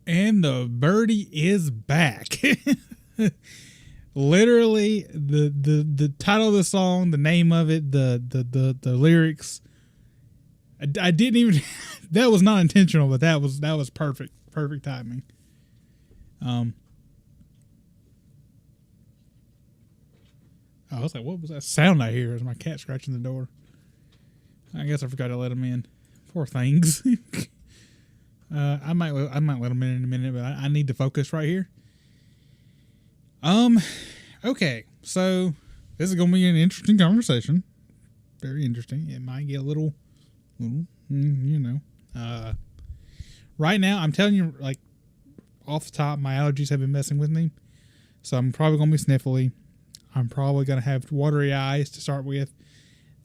And the birdie is back. Literally, the title of the song, the name of it, the lyrics. I didn't even. That was not intentional, but that was perfect timing. I was like, what was that sound I hear? It was my cat scratching the door. I guess I forgot to let him in. Poor things. I might let him in a minute, but I need to focus right here. Okay, so this is going to be an interesting conversation. Very interesting. It might get a little, right now, I'm telling you, like, off the top, my allergies have been messing with me. So I'm probably going to be sniffly. I'm probably going to have watery eyes to start with.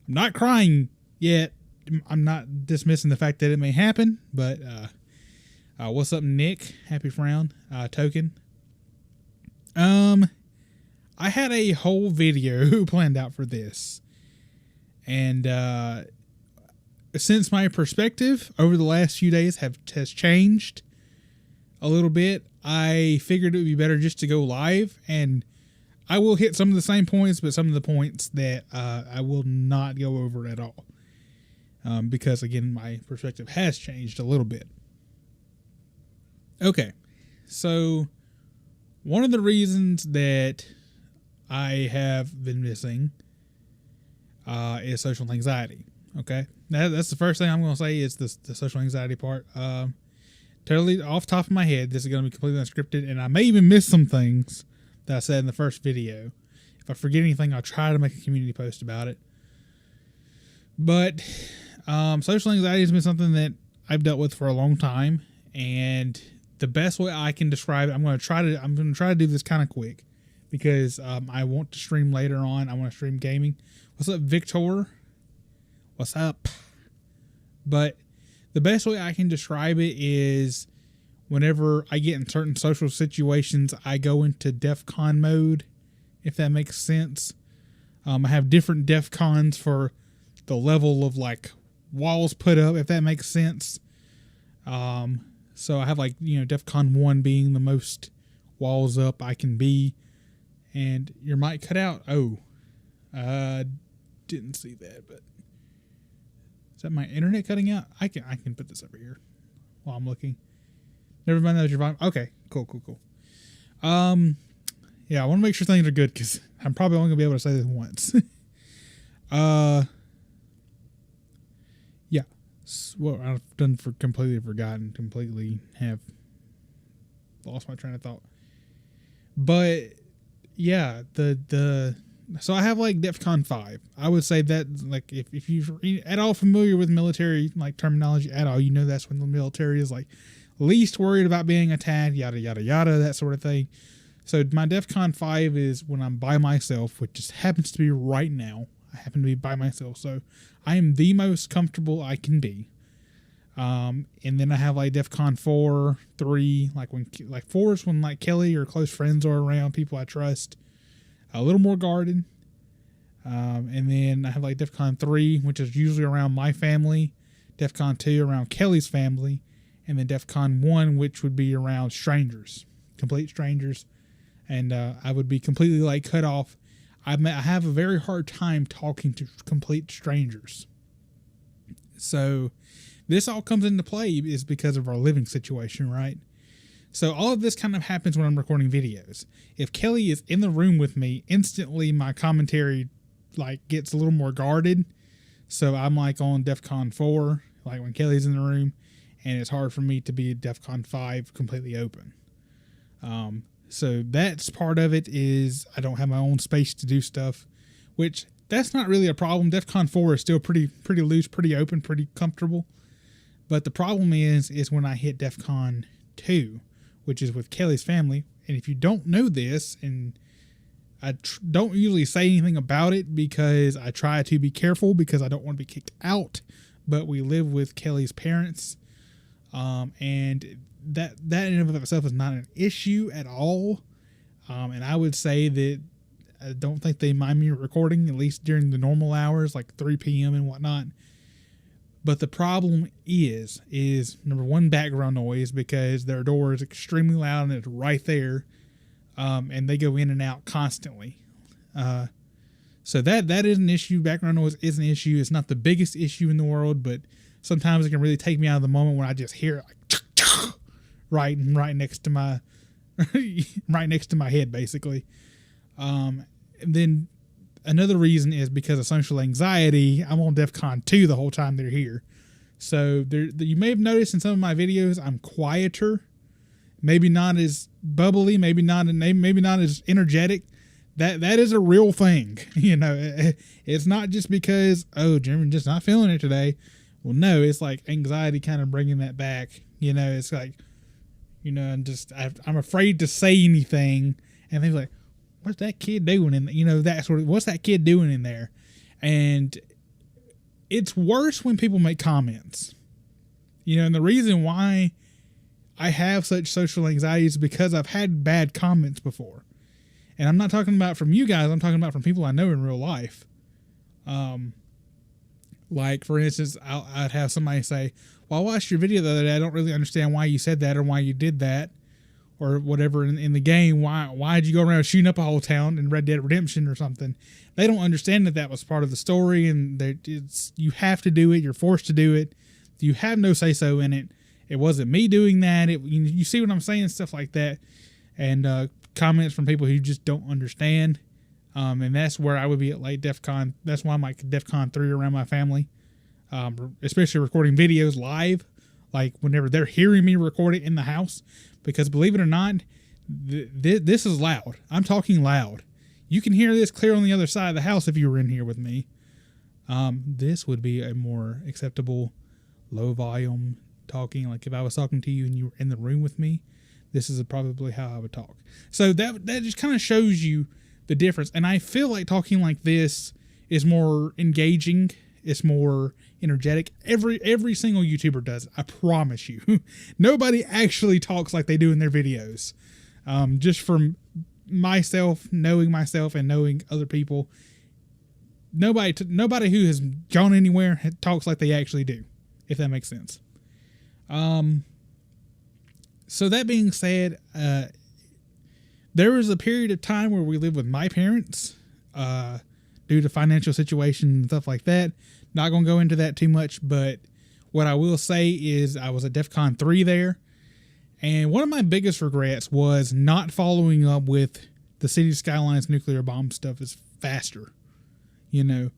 I'm not crying yet. I'm not dismissing the fact that it may happen, but, what's up, Nick? Happy frown. Token. I had a whole video planned out for this. And, since my perspective over the last few days has changed a little bit, I figured it would be better just to go live, and I will hit some of the same points, but some of the points that I will not go over at all. Because, again, my perspective has changed a little bit. Okay, so one of the reasons that I have been missing is social anxiety. Okay, that's the first thing I'm going to say is the social anxiety part. Totally off the top of my head, this is going to be completely unscripted, and I may even miss some things that I said in the first video. If I forget anything, I'll try to make a community post about it. But social anxiety has been something that I've dealt with for a long time, and the best way I can describe it, I'm going to try to do this kind of quick because I want to stream later on. I want to stream gaming. What's up, Victor? What's up? But the best way I can describe it is whenever I get in certain social situations, I go into DEF CON mode, if that makes sense. I have different DEF CONs for the level of like walls put up, if that makes sense. So I have like, DEF CON 1 being the most walls up I can be. And your mic cut out. Oh, didn't see that, but is that my internet cutting out? I can put this over here while I'm looking. Everybody knows your volume. Okay, cool. Yeah, I want to make sure things are good because I'm probably only gonna be able to say this once. Yeah. Well, I've completely have lost my train of thought. But yeah, so I have like DEF CON 5. I would say that like if you're at all familiar with military like terminology at all, that's when the military is like least worried about being attacked, yada yada yada, that sort of thing. So my DEF CON 5 is when I'm by myself, which just happens to be right now. I happen to be by myself, so I am the most comfortable I can be. And then I have like DEF CON 4, 3, like 4 is when like Kelly or close friends are around, people I trust, a little more guarded. And then I have like DEF CON 3, which is usually around my family, DEF CON 2 around Kelly's family, and then DEF CON 1, which would be around strangers, complete strangers. And I would be completely like cut off. I have a very hard time talking to complete strangers. So this all comes into play is because of our living situation, right? So all of this kind of happens when I'm recording videos. If Kelly is in the room with me, instantly my commentary like gets a little more guarded. So I'm like on DEF CON 4, like when Kelly's in the room, and it's hard for me to be at DEF CON 5 completely open. So that's part of it is I don't have my own space to do stuff, which that's not really a problem. DEF CON 4 is still pretty loose, pretty open, pretty comfortable. But the problem is when I hit DEF CON 2, which is with Kelly's family. And if you don't know this, and I don't usually say anything about it because I try to be careful because I don't want to be kicked out, but we live with Kelly's parents. And that in and of itself is not an issue at all. And I would say that I don't think they mind me recording, at least during the normal hours, like 3 p.m. and whatnot. But the problem is number one, background noise, because their door is extremely loud and it's right there. And they go in and out constantly. So that is an issue. Background noise is an issue. It's not the biggest issue in the world, but sometimes it can really take me out of the moment when I just hear it like right next to my right next to my head, basically. And then another reason is because of social anxiety. I'm on DEF CON 2 the whole time they're here. So you may have noticed in some of my videos I'm quieter, maybe not as bubbly, maybe not as energetic. That is a real thing. You know, it's not just because, oh, Jeremy's just not feeling it today. Well, no, it's like anxiety kind of bringing that back. You know, it's like, you know, I'm afraid to say anything, and they're like, what's that kid doing in, you know, that sort of, what's that kid doing in there? And it's worse when people make comments, you know, and the reason why I have such social anxiety is because I've had bad comments before. And I'm not talking about from you guys, I'm talking about from people I know in real life. Like, for instance, I'd have somebody say, well, I watched your video the other day. I don't really understand why you said that or why you did that or whatever in the game. Why did you go around shooting up a whole town in Red Dead Redemption or something? They don't understand that was part of the story, and you have to do it. You're forced to do it. You have no say-so in it. It wasn't me doing that. You see what I'm saying? Stuff like that. And comments from people who just don't understand. And that's where I would be at late DEF CON. That's why I'm like DEF CON 3 around my family. Especially recording videos live. Like whenever they're hearing me record it in the house. Because believe it or not, this is loud. I'm talking loud. You can hear this clear on the other side of the house if you were in here with me. This would be a more acceptable low volume talking. Like if I was talking to you and you were in the room with me, this is probably how I would talk. So that just kind of shows you the difference. And I feel like talking like this is more engaging. It's more energetic. Every single YouTuber does it. I promise you. Nobody actually talks like they do in their videos. Just from myself, knowing myself and knowing other people, nobody who has gone anywhere talks like they actually do, if that makes sense. So that being said, there was a period of time where we lived with my parents, due to financial situation and stuff like that. Not going to go into that too much, but what I will say is I was at DEF CON 3 there. And one of my biggest regrets was not following up with the City Skylines nuclear bomb stuff is faster. You know,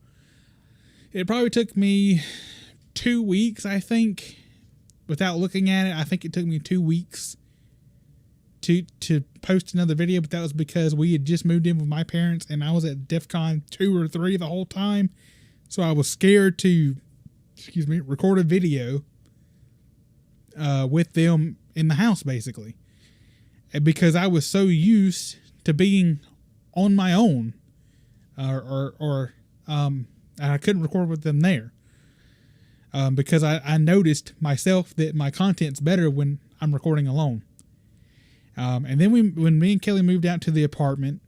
it probably took me 2 weeks, I think, without looking at it. I think it took me 2 weeks to post another video, but that was because we had just moved in with my parents and I was at DEF CON 2 or 3 the whole time. So I was scared to, record a video with them in the house, basically. And because I was so used to being on my own, or I couldn't record with them there. Because I noticed myself that my content's better when I'm recording alone. And then when me and Kelly moved out to the apartment,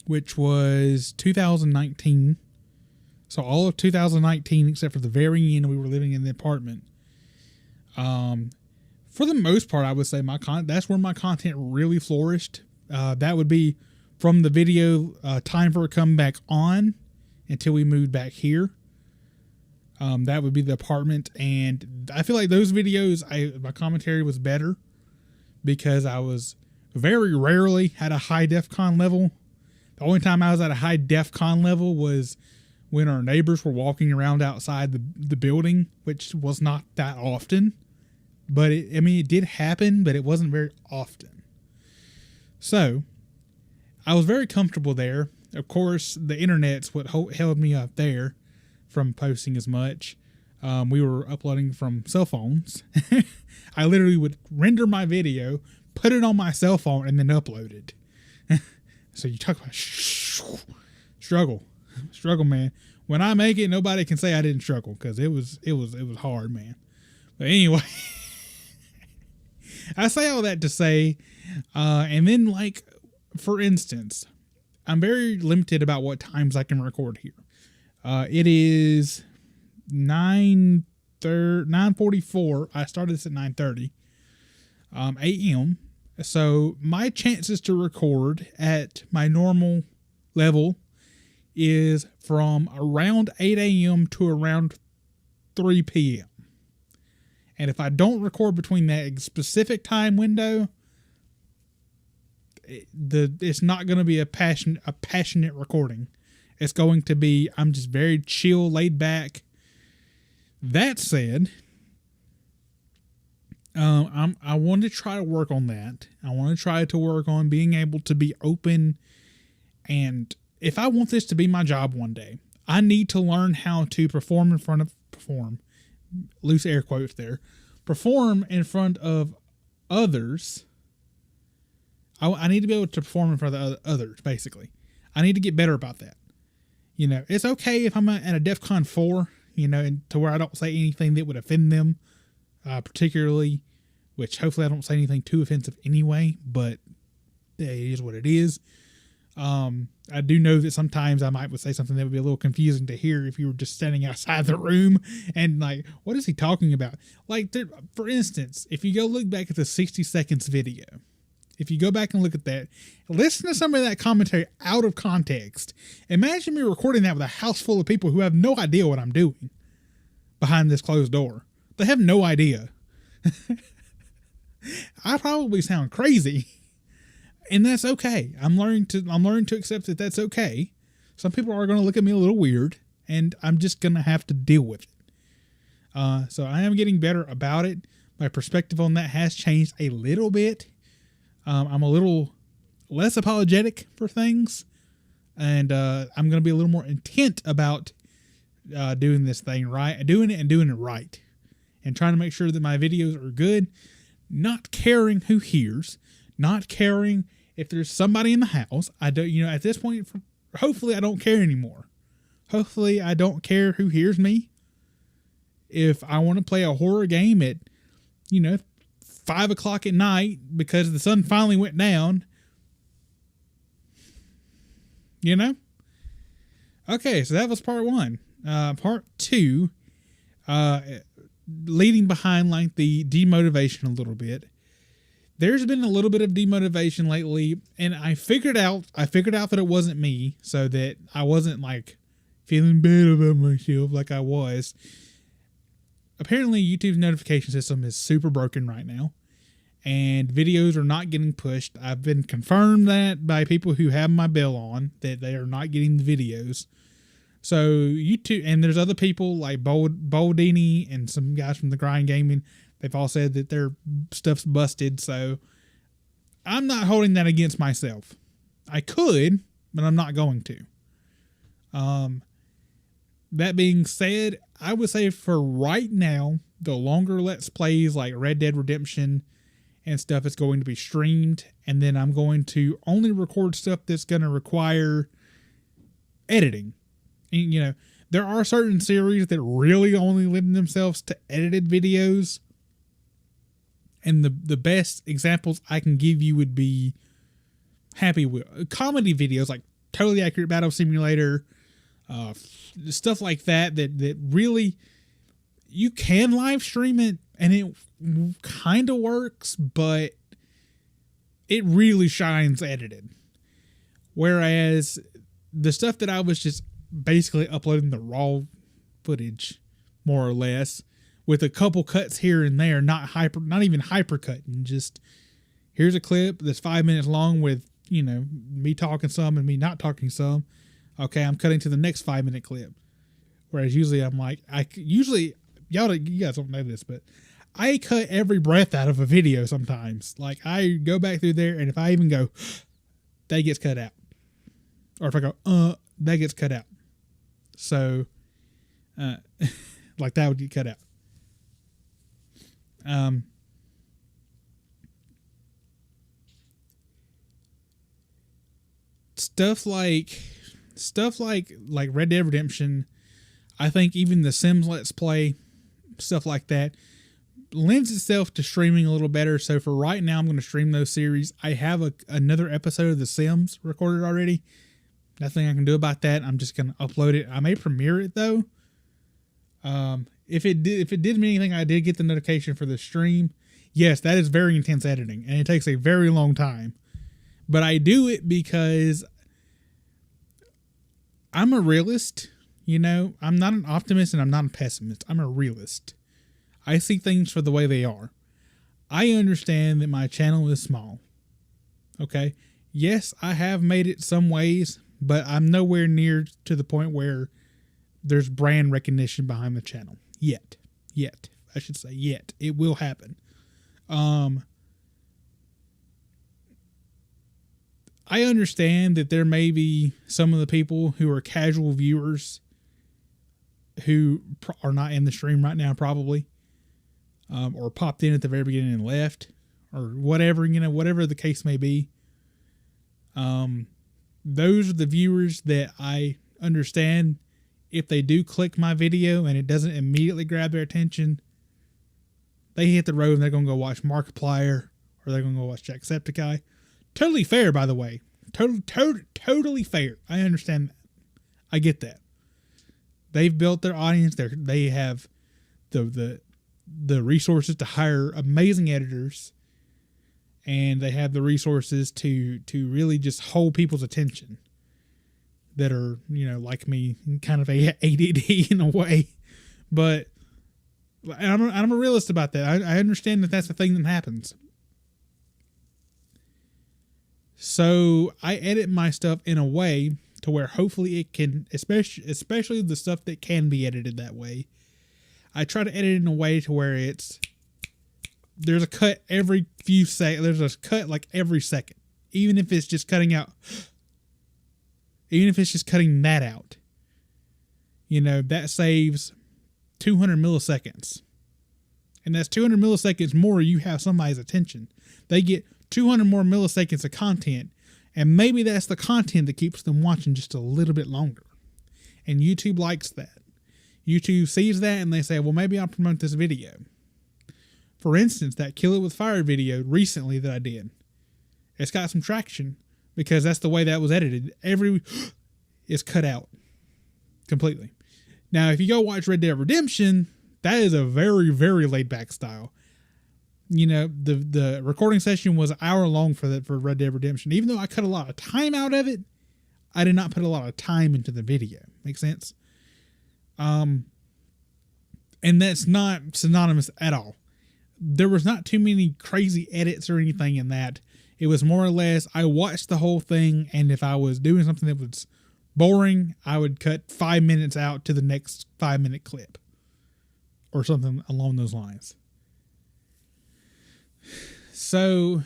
which was 2019, so all of 2019 except for the very end, we were living in the apartment. For the most part, I would say that's where my content really flourished. That would be from the video Time for a Comeback on until we moved back here. That would be the apartment, and I feel like those videos, my commentary was better because I was very rarely at a high DEF CON level. The only time I was at a high DEF CON level was when our neighbors were walking around outside the building, which was not that often. But it did happen, but it wasn't very often. So I was very comfortable there. Of course, the internet's what held me up there from posting as much. We were uploading from cell phones. I literally would render my video, put it on my cell phone, and then upload it. So you talk about struggle, man. When I make it, nobody can say I didn't struggle because it was hard, man. But anyway, I say all that to say, and then like for instance, I'm very limited about what times I can record here. It is 9:44. I started this at 9:30 a.m. So my chances to record at my normal level is from around 8 a.m. to around 3 p.m. And if I don't record between that specific time window, it's not going to be a passionate recording. It's going to be, I'm just very chill, laid back. That said, I want to try to work on that. I want to try to work on being able to be open. And if I want this to be my job one day, I need to learn how to perform, loose air quotes there, perform in front of others. I need to be able to perform in front of others, basically. I need to get better about that. You know, it's okay if I'm at a DEF CON 4, you know, to where I don't say anything that would offend them, particularly, which hopefully I don't say anything too offensive anyway, but it is what it is. I do know that sometimes I might say something that would be a little confusing to hear if you were just standing outside the room and like, what is he talking about? Like, for instance, if you go look back at the 60 seconds video, if you go back and look at that, listen to some of that commentary out of context. Imagine me recording that with a house full of people who have no idea what I'm doing behind this closed door. They have no idea. I probably sound crazy. And that's okay. I'm learning to accept that that's okay. Some people are going to look at me a little weird, and I'm just going to have to deal with it. So I am getting better about it. My perspective on that has changed a little bit. I'm a little less apologetic for things, and I'm going to be a little more intent about doing this thing right, doing it right, and trying to make sure that my videos are good, not caring who hears, not caring if there's somebody in the house. I don't, at this point, hopefully I don't care anymore. Hopefully I don't care who hears me. If I want to play a horror game at, 5 o'clock at night because the sun finally went down, Okay, so that was part 1. Part 2, leading behind like the demotivation a little bit. There's been a little bit of demotivation lately, and I figured out that it wasn't me, so that I wasn't like feeling bad about myself like I was. Apparently, YouTube's notification system is super broken right now, and videos are not getting pushed. I've been confirmed that by people who have my bell on, that they are not getting the videos. So YouTube, and there's other people like Boldini and some guys from the Grind Gaming. They've all said that their stuff's busted. So I'm not holding that against myself. I could, but I'm not going to. That being said, I would say for right now, the longer Let's Plays like Red Dead Redemption and stuff is going to be streamed. And then I'm going to only record stuff that's going to require editing. And, there are certain series that really only lend themselves to edited videos. And the best examples I can give you would be Happy Wheel. Comedy videos like Totally Accurate Battle Simulator, stuff like that really, you can live stream it and it kind of works, but it really shines edited. Whereas the stuff that I was just basically uploading the raw footage, more or less, with a couple cuts here and there, not even hypercutting, just here's a clip that's 5 minutes long with, me talking some and me not talking some. Okay, I'm cutting to the next 5-minute clip. Whereas usually I'm like, you guys don't know this, but I cut every breath out of a video sometimes. Like, I go back through there, and if I even go, that gets cut out. Or if I go, that gets cut out. So, like that would get cut out. Stuff like Red Dead Redemption, I think even the Sims Let's Play, stuff like that, lends itself to streaming a little better. So for right now, I'm going to stream those series. I have another episode of The Sims recorded already. Nothing I can do about that. I'm just going to upload it. I may premiere it though. If it did mean anything, I did get the notification for the stream. Yes, that is very intense editing, and it takes a very long time. But I do it because I'm a realist. You know, I'm not an optimist and I'm not a pessimist. I'm a realist. I see things for the way they are. I understand that my channel is small. Okay. Yes, I have made it some ways, but I'm nowhere near to the point where there's brand recognition behind the channel. Yet. I should say yet. It will happen. I understand that there may be some of the people who are casual viewers who are not in the stream right now, probably, or popped in at the very beginning and left, or whatever, you know, whatever the case may be. Those are the viewers that I understand. If they do click my video and it doesn't immediately grab their attention, they hit the road and they're going to go watch Markiplier, or they're going to go watch Jacksepticeye. Totally fair, by the way. Totally fair. I understand that. I get that. They've built their audience. They have the resources to hire amazing editors, and they have the resources to really just hold people's attention that are, you know, like me, kind of ADD in a way. But I'm a realist about that. I understand that that's the thing that happens. So I edit my stuff in a way to where hopefully it can, especially the stuff that can be edited that way. I try to edit it in a way to where there's a cut every few seconds. There's a cut like every second, even if it's just cutting out, even if it's just cutting that out. You know, that saves 200 milliseconds. And that's 200 milliseconds more you have somebody's attention. They get 200 more milliseconds of content, and maybe that's the content that keeps them watching just a little bit longer. And YouTube likes that. YouTube sees that and they say, well, maybe I'll promote this video. For instance, that Kill It With Fire video recently that I did, it's got some traction because that's the way that was edited. It's cut out completely. Now, if you go watch Red Dead Redemption, that is a very, very laid back style. You know, the recording session was an hour long for Red Dead Redemption. Even though I cut a lot of time out of it, I did not put a lot of time into the video. Make sense? And that's not synonymous at all. There was not too many crazy edits or anything in that. It was more or less, I watched the whole thing, and if I was doing something that was boring, I would cut 5 minutes out to the next 5-minute clip or something along those lines. So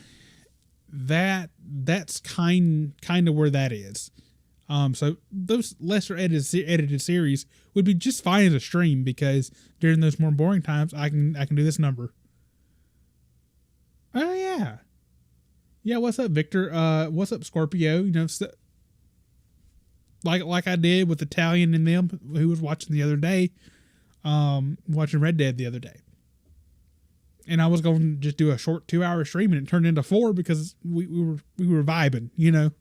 that's kind of where that is. So those lesser edited series would be just fine as a stream, because during those more boring times, I can do this number. Oh yeah. Yeah, what's up, Victor? What's up, Scorpio? You know, like I did with Italian and them, who was watching the other day, watching Red Dead the other day. And I was going to just do a short 2-hour stream, and it turned into 4 because we were vibing, you know.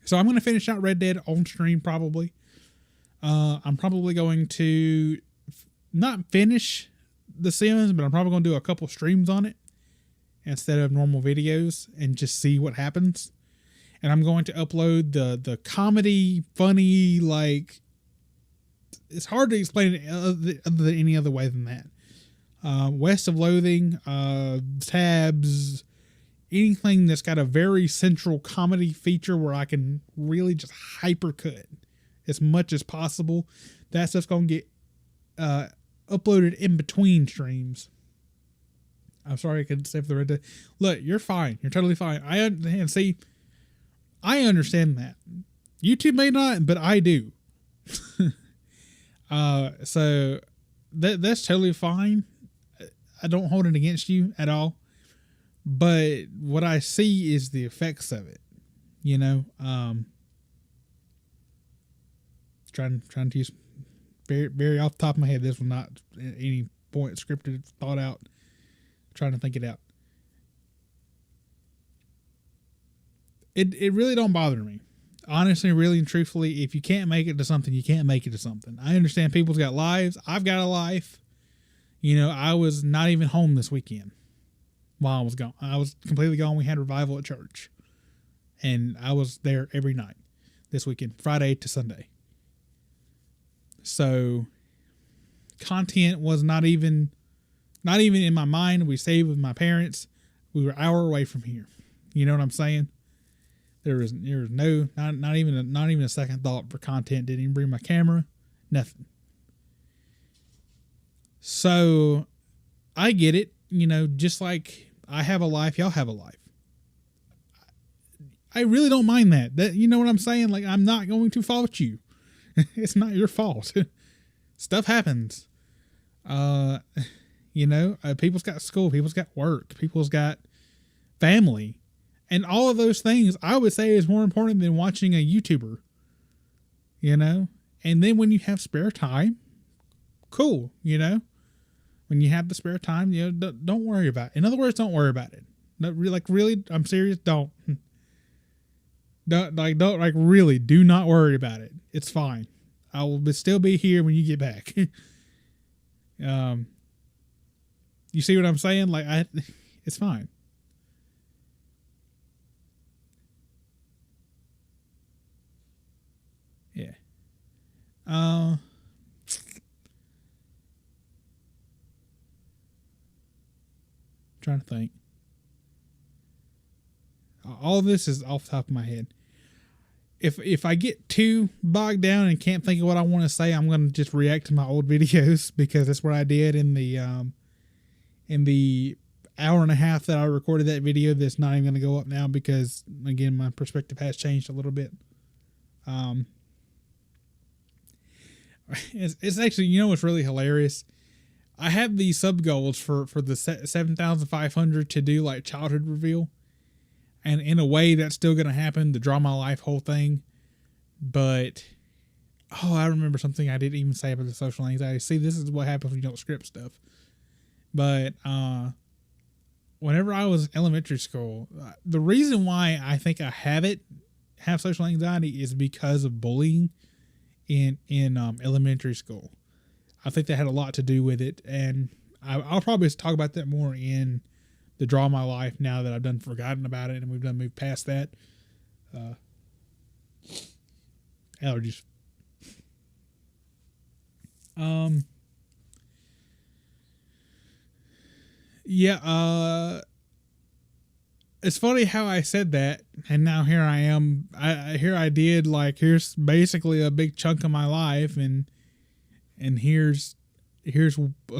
So I'm going to finish out Red Dead on stream probably. I'm probably going to not finish The Sims, but I'm probably going to do a couple streams on it instead of normal videos and just see what happens. And I'm going to upload the comedy, funny, like, it's hard to explain it other than any other way than that. West of Loathing, tabs, anything that's got a very central comedy feature where I can really just hypercut as much as possible. That stuff's going to get uploaded in between streams. I'm sorry I couldn't say for the Red Dead. Look, you're fine. You're totally fine. I understand that. YouTube may not, but I do. So that's totally fine. I don't hold it against you at all. But what I see is the effects of it, you know. Trying to use very, very off the top of my head. This was not at any point scripted, thought out. Trying to think it out. It really don't bother me. honestly, really and truthfully, if you can't make it to something, you can't make it to something. I understand people's got lives. I've got a life. You know, I was not even home this weekend while I was gone. I was completely gone. We had revival at church. And I was there every night this weekend, Friday to Sunday. So content was not even in my mind. We stayed with my parents. We were an hour away from here. You know what I'm saying? There was no, not even a second thought for content. Didn't even bring my camera. Nothing. So I get it. You know, just like I have a life, y'all have a life. I really don't mind that. You know what I'm saying? Like, I'm not going to fault you. It's not your fault. Stuff happens. You know, people's got school, people's got work, people's got family. And all of those things, I would say, is more important than watching a YouTuber. You know? And then when you have spare time, cool, you know? When you have the spare time, you know, don't worry about it. In other words, don't worry about it. Really, I'm serious, don't. Really, do not worry about it. It's fine. I will still be here when you get back. You see what I'm saying? It's fine. Yeah. Trying to think. All this is off the top of my head. If I get too bogged down and can't think of what I want to say, I'm going to just react to my old videos, because that's what I did in the hour and a half that I recorded that video. That's not even going to go up now because, again, my perspective has changed a little bit. It's actually, you know what's really hilarious? I have these sub goals for the 7,500 to do like childhood reveal. And in a way, that's still going to happen, the Draw My Life whole thing. But, I remember something I didn't even say about the social anxiety. See, this is what happens when you don't script stuff. But whenever I was in elementary school, the reason why I think I have social anxiety is because of bullying in elementary school. I think that had a lot to do with it. And I'll probably talk about that more in the Draw My Life now that I've forgotten about it and we've moved past that. Allergies. Yeah, it's funny how I said that, and now here I am. Here's basically a big chunk of my life, and here's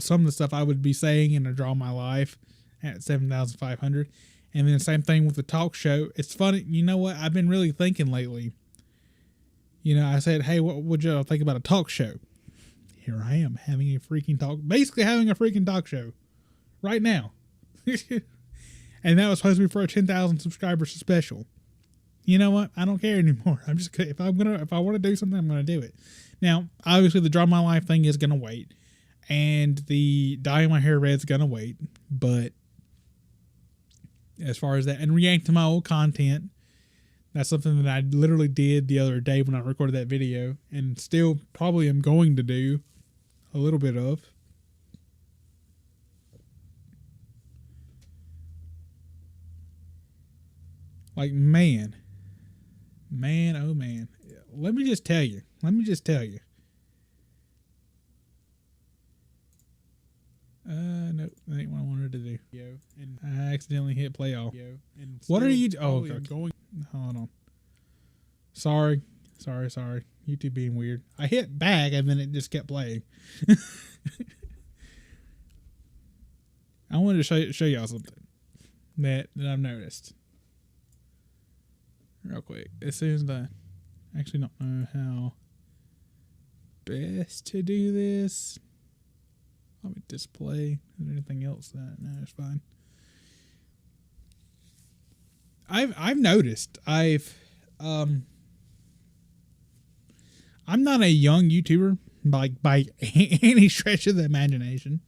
some of the stuff I would be saying in a Draw My Life at 7,500. And then same thing with the talk show. It's funny, you know what? I've been really thinking lately. You know, I said, hey, what would y'all think about a talk show? Here I am having a freaking talk show right now. And that was supposed to be for a 10,000 subscribers special. You know what? I don't care anymore. If I want to do something, I'm going to do it. Now, obviously the Draw My Life thing is going to wait, and the dyeing my hair red is going to wait, but as far as that, and react to my old content, that's something that I literally did the other day when I recorded that video, and still probably am going to do a little bit of. Like, man, oh man. Let me just tell you. Nope, that ain't what I wanted to do. And I accidentally hit play off. What are you? Hold on. Sorry. YouTube being weird. I hit back and then it just kept playing. I wanted to show y'all something that I've noticed. Real quick. As soon as I actually don't know how best to do this. Let me display. Is there anything else that? No, it's fine. I've noticed. I'm not a young YouTuber by any stretch of the imagination,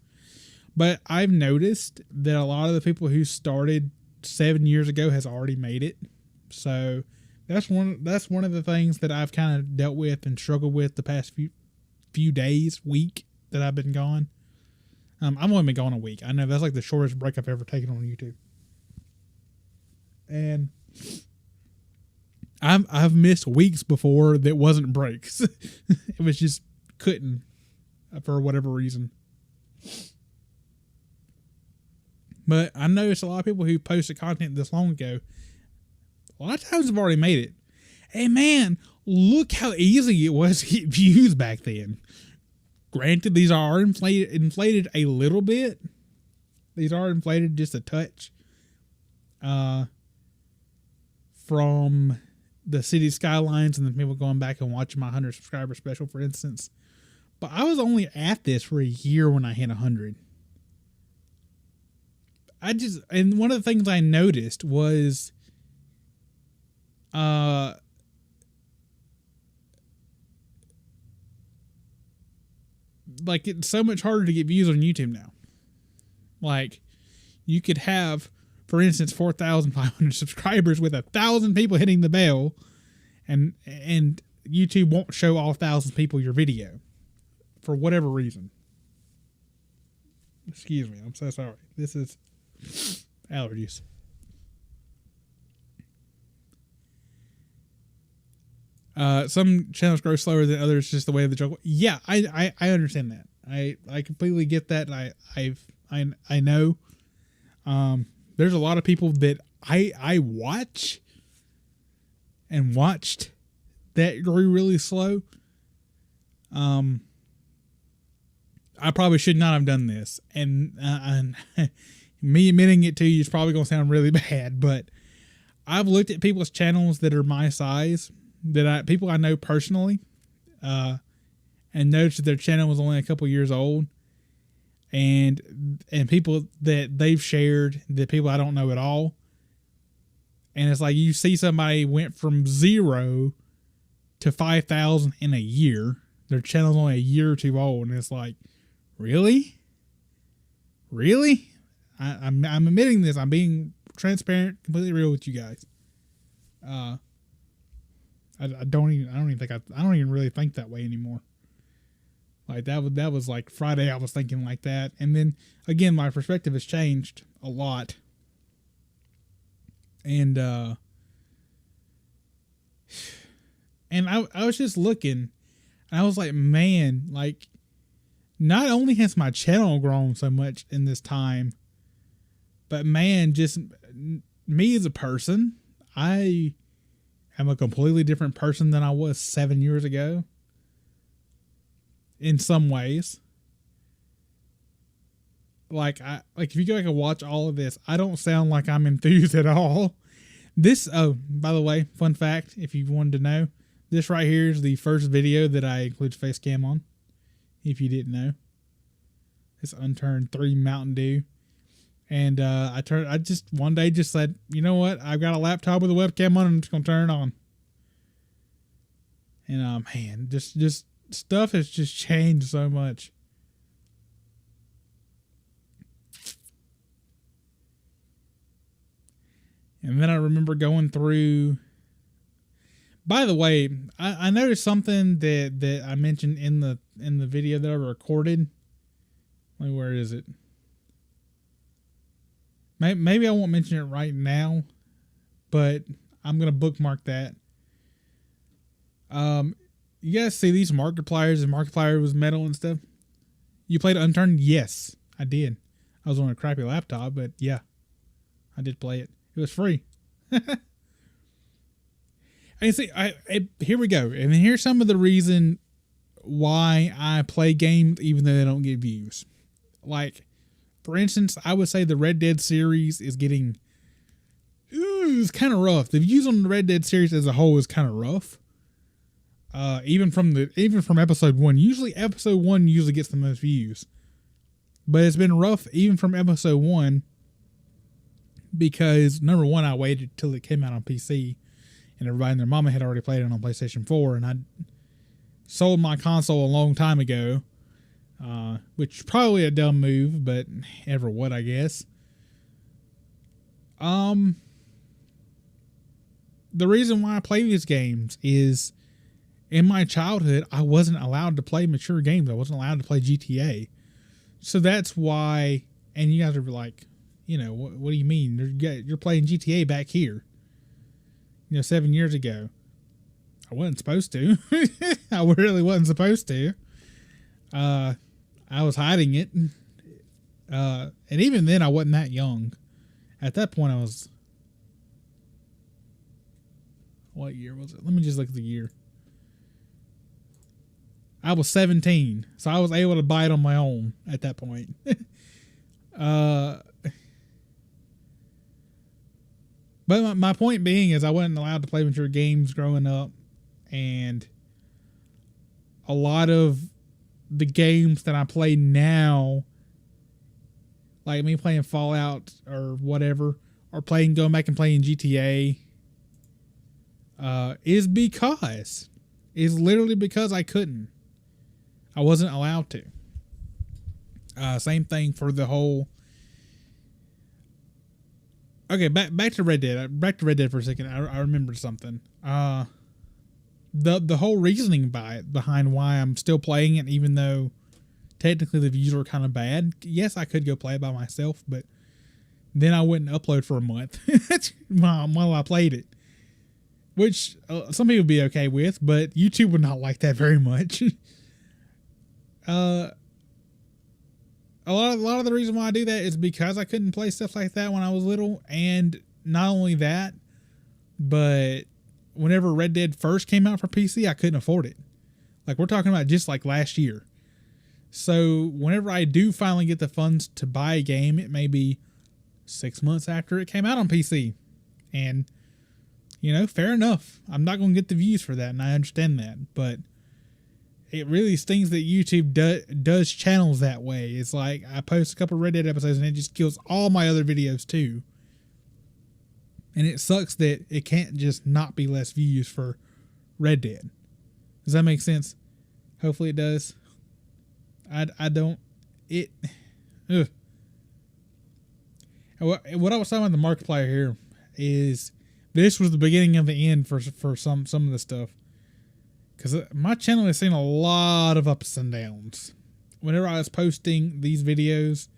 but I've noticed that a lot of the people who started 7 years ago has already made it. So That's one of the things that I've kind of dealt with and struggled with the past few days, week that I've been gone. I've only been gone a week. I know that's like the shortest break I've ever taken on YouTube. And I've missed weeks before that wasn't breaks. It was just couldn't for whatever reason. But I noticed a lot of people who posted content this long ago, a lot of times have already made it. Hey man, look how easy it was to get views back then. Granted, these are inflated a little bit. These are inflated just a touch. From the city skylines and the people going back and watching my 100 subscriber special, for instance. But I was only at this for a year when I hit 100. And one of the things I noticed was, like it's so much harder to get views on YouTube now. Like you could have, for instance, 4,500 subscribers with 1,000 people hitting the bell, and YouTube won't show all 1,000 people your video for whatever reason. Excuse me, I'm so sorry. This is allergies. Some channels grow slower than others, just the way of the joke. Yeah, I understand that. I completely get that. I know. There's a lot of people that I watch and watched that grew really slow. I probably should not have done this, and me admitting it to you is probably going to sound really bad, but I've looked at people's channels that are my size, people I know personally, and noticed that their channel was only a couple years old, and people that they've shared, that people I don't know at all, and it's like you see somebody went from 0 to 5,000 in a year. Their channel's only a year or two old, and it's like, really? I'm admitting this. I'm being transparent, completely real with you guys. I don't even really think that way anymore. Like that was like Friday I was thinking like that. And then again, my perspective has changed a lot. And I was just looking, and I was like, man, like not only has my channel grown so much in this time, but man, just me as a person, I am a completely different person than I was 7 years ago. In some ways, like if you go back and watch all of this, I don't sound like I'm enthused at all. This, oh, by the way, fun fact, if you wanted to know, this right here is the first video that I include face cam on. If you didn't know, it's unturned 3 Mountain Dew, and I just one day just said, you know what, I've got a laptop with a webcam on, and I'm just gonna turn it on. And man, just stuff has just changed so much. And then I remember going through. By the way, I noticed something that I mentioned in the video that I recorded. Like, where is it? Maybe I won't mention it right now, but I'm gonna bookmark that. You guys see these Markipliers, and Markiplier was metal and stuff? You played Unturned? Yes, I did. I was on a crappy laptop, but yeah, I did play it. It was free. And see, here we go. And here's some of the reason why I play games even though they don't get views. Like, for instance, I would say the Red Dead series is getting... it's kind of rough. The views on the Red Dead series as a whole is kind of rough. Even from episode 1. Usually episode 1 usually gets the most views. But it's been rough even from episode 1 because, number one, I waited till it came out on PC and everybody and their mama had already played it on PlayStation 4, and I sold my console a long time ago, which is probably a dumb move, but ever what, I guess. the reason why I play these games is in my childhood, I wasn't allowed to play mature games. I wasn't allowed to play GTA. So that's why, and you guys are like, what do you mean? You're playing GTA back here, 7 years ago. I wasn't supposed to. I really wasn't supposed to. I was hiding it. And even then, I wasn't that young. At that point, I was... What year was it? Let me just look at the year. I was 17, so I was able to buy it on my own at that point. But my point being is I wasn't allowed to play mature games growing up, and a lot of the games that I play now, like me playing Fallout or whatever, or going back and playing GTA, is literally because I couldn't. I wasn't allowed to. Same thing for the whole... Okay, back to Red Dead. Back to Red Dead for a second. I remembered something. The whole reasoning behind why I'm still playing it, even though technically the views were kind of bad. Yes, I could go play it by myself, but then I wouldn't upload for a month while I played it. Which some people would be okay with, but YouTube would not like that very much. A lot of the reason why I do that is because I couldn't play stuff like that when I was little, and not only that, but whenever Red Dead first came out for PC, I couldn't afford it. Like, we're talking about just like last year. So whenever I do finally get the funds to buy a game, it may be 6 months after it came out on PC. And, fair enough. I'm not going to get the views for that, and I understand that. But it really stings that YouTube does channels that way. It's like I post a couple Red Dead episodes, and it just kills all my other videos too. And it sucks that it can't just not be less views for Red Dead. Does that make sense? Hopefully it does. I don't... It... Ugh. What I was talking about the Markiplier here is this was the beginning of the end for some of the stuff. Because my channel has seen a lot of ups and downs. Whenever I was posting these videos,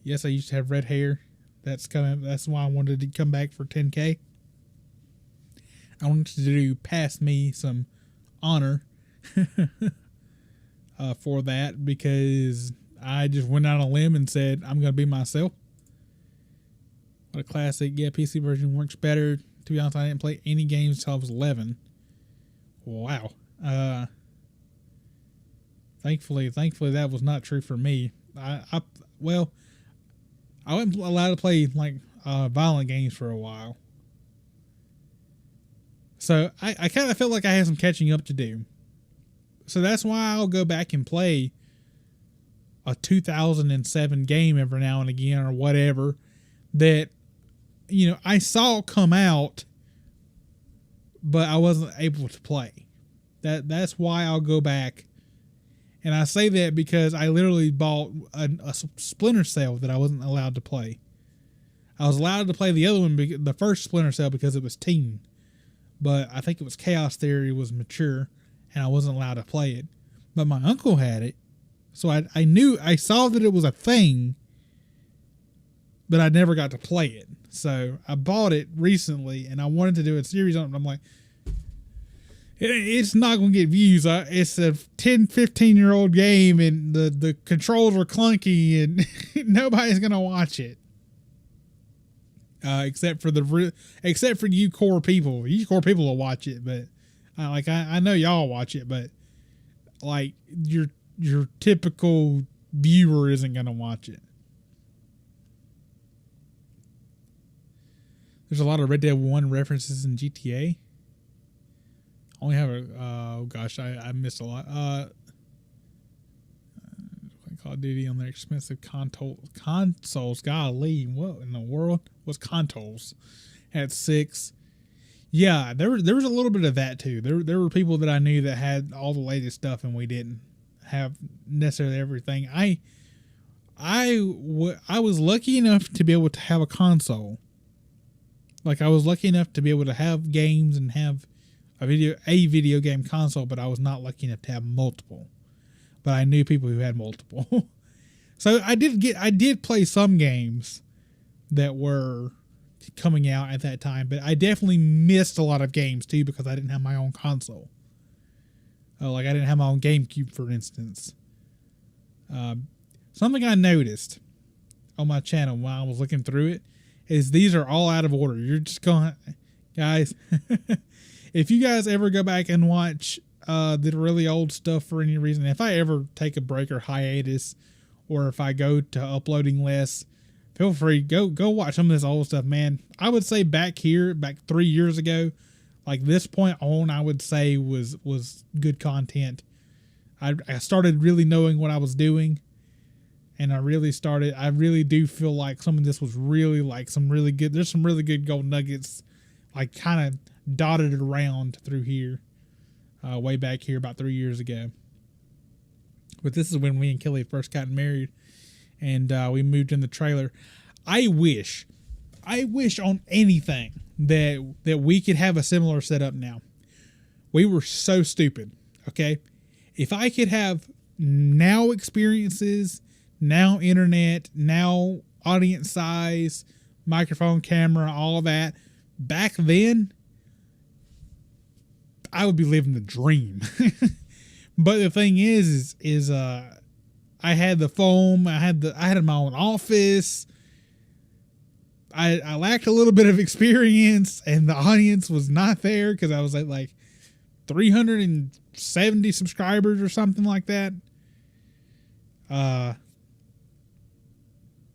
yes, I used to have red hair. That's why I wanted to come back for 10K. I wanted to do pass me some honor for that, because I just went out on a limb and said I'm going to be myself. What a classic. Yeah, PC version works better. To be honest, I didn't play any games until I was 11. Wow. Thankfully that was not true for me. I wasn't allowed to play like violent games for a while. So I kind of felt like I had some catching up to do. So that's why I'll go back and play a 2007 game every now and again or whatever that, I saw come out, but I wasn't able to play. That's why I'll go back. And I say that because I literally bought a Splinter Cell that I wasn't allowed to play. I was allowed to play the other one, the first Splinter Cell, because it was teen. But I think it was Chaos Theory was mature, and I wasn't allowed to play it. But my uncle had it, so I saw that it was a thing, but I never got to play it. So I bought it recently, and I wanted to do a series on it. I'm like, it's not going to get views. It's a 10, 15-year-old game, and the controls are clunky, and nobody's going to watch it. Except for you core people. You core people will watch it, but I know y'all watch it, but like your typical viewer isn't going to watch it. There's a lot of Red Dead 1 references in GTA. Only have I missed a lot. Call of Duty on their expensive consoles. Golly, what in the world was consoles? At 6. Yeah, there was a little bit of that too. There were people that I knew that had all the latest stuff, and we didn't have necessarily everything. I was lucky enough to be able to have a console. Like, I was lucky enough to be able to have games and have a video game console, but I was not lucky enough to have multiple. But I knew people who had multiple. So I did play some games that were coming out at that time, but I definitely missed a lot of games too because I didn't have my own console. Like, I didn't have my own GameCube, for instance. Something I noticed on my channel while I was looking through it is these are all out of order. You're just going, guys, if you guys ever go back and watch the really old stuff for any reason, if I ever take a break or hiatus, or if I go to uploading less, feel free, go watch some of this old stuff, man. I would say back 3 years ago, like this point on, I would say was good content. I started really knowing what I was doing, and I really do feel like some of this was really like there's some really good gold nuggets, like kind of dotted around through here, way back here about 3 years ago. But this is when me and Kelly first got married, and we moved in the trailer. I wish on anything that we could have a similar setup now. We were so stupid, okay? If I could have now experiences, now internet, now audience size, microphone, camera, all that, back then, I would be living the dream. But the thing is I had the foam, I had my own office. I lacked a little bit of experience, and the audience was not there because I was at like 370 subscribers or something like that.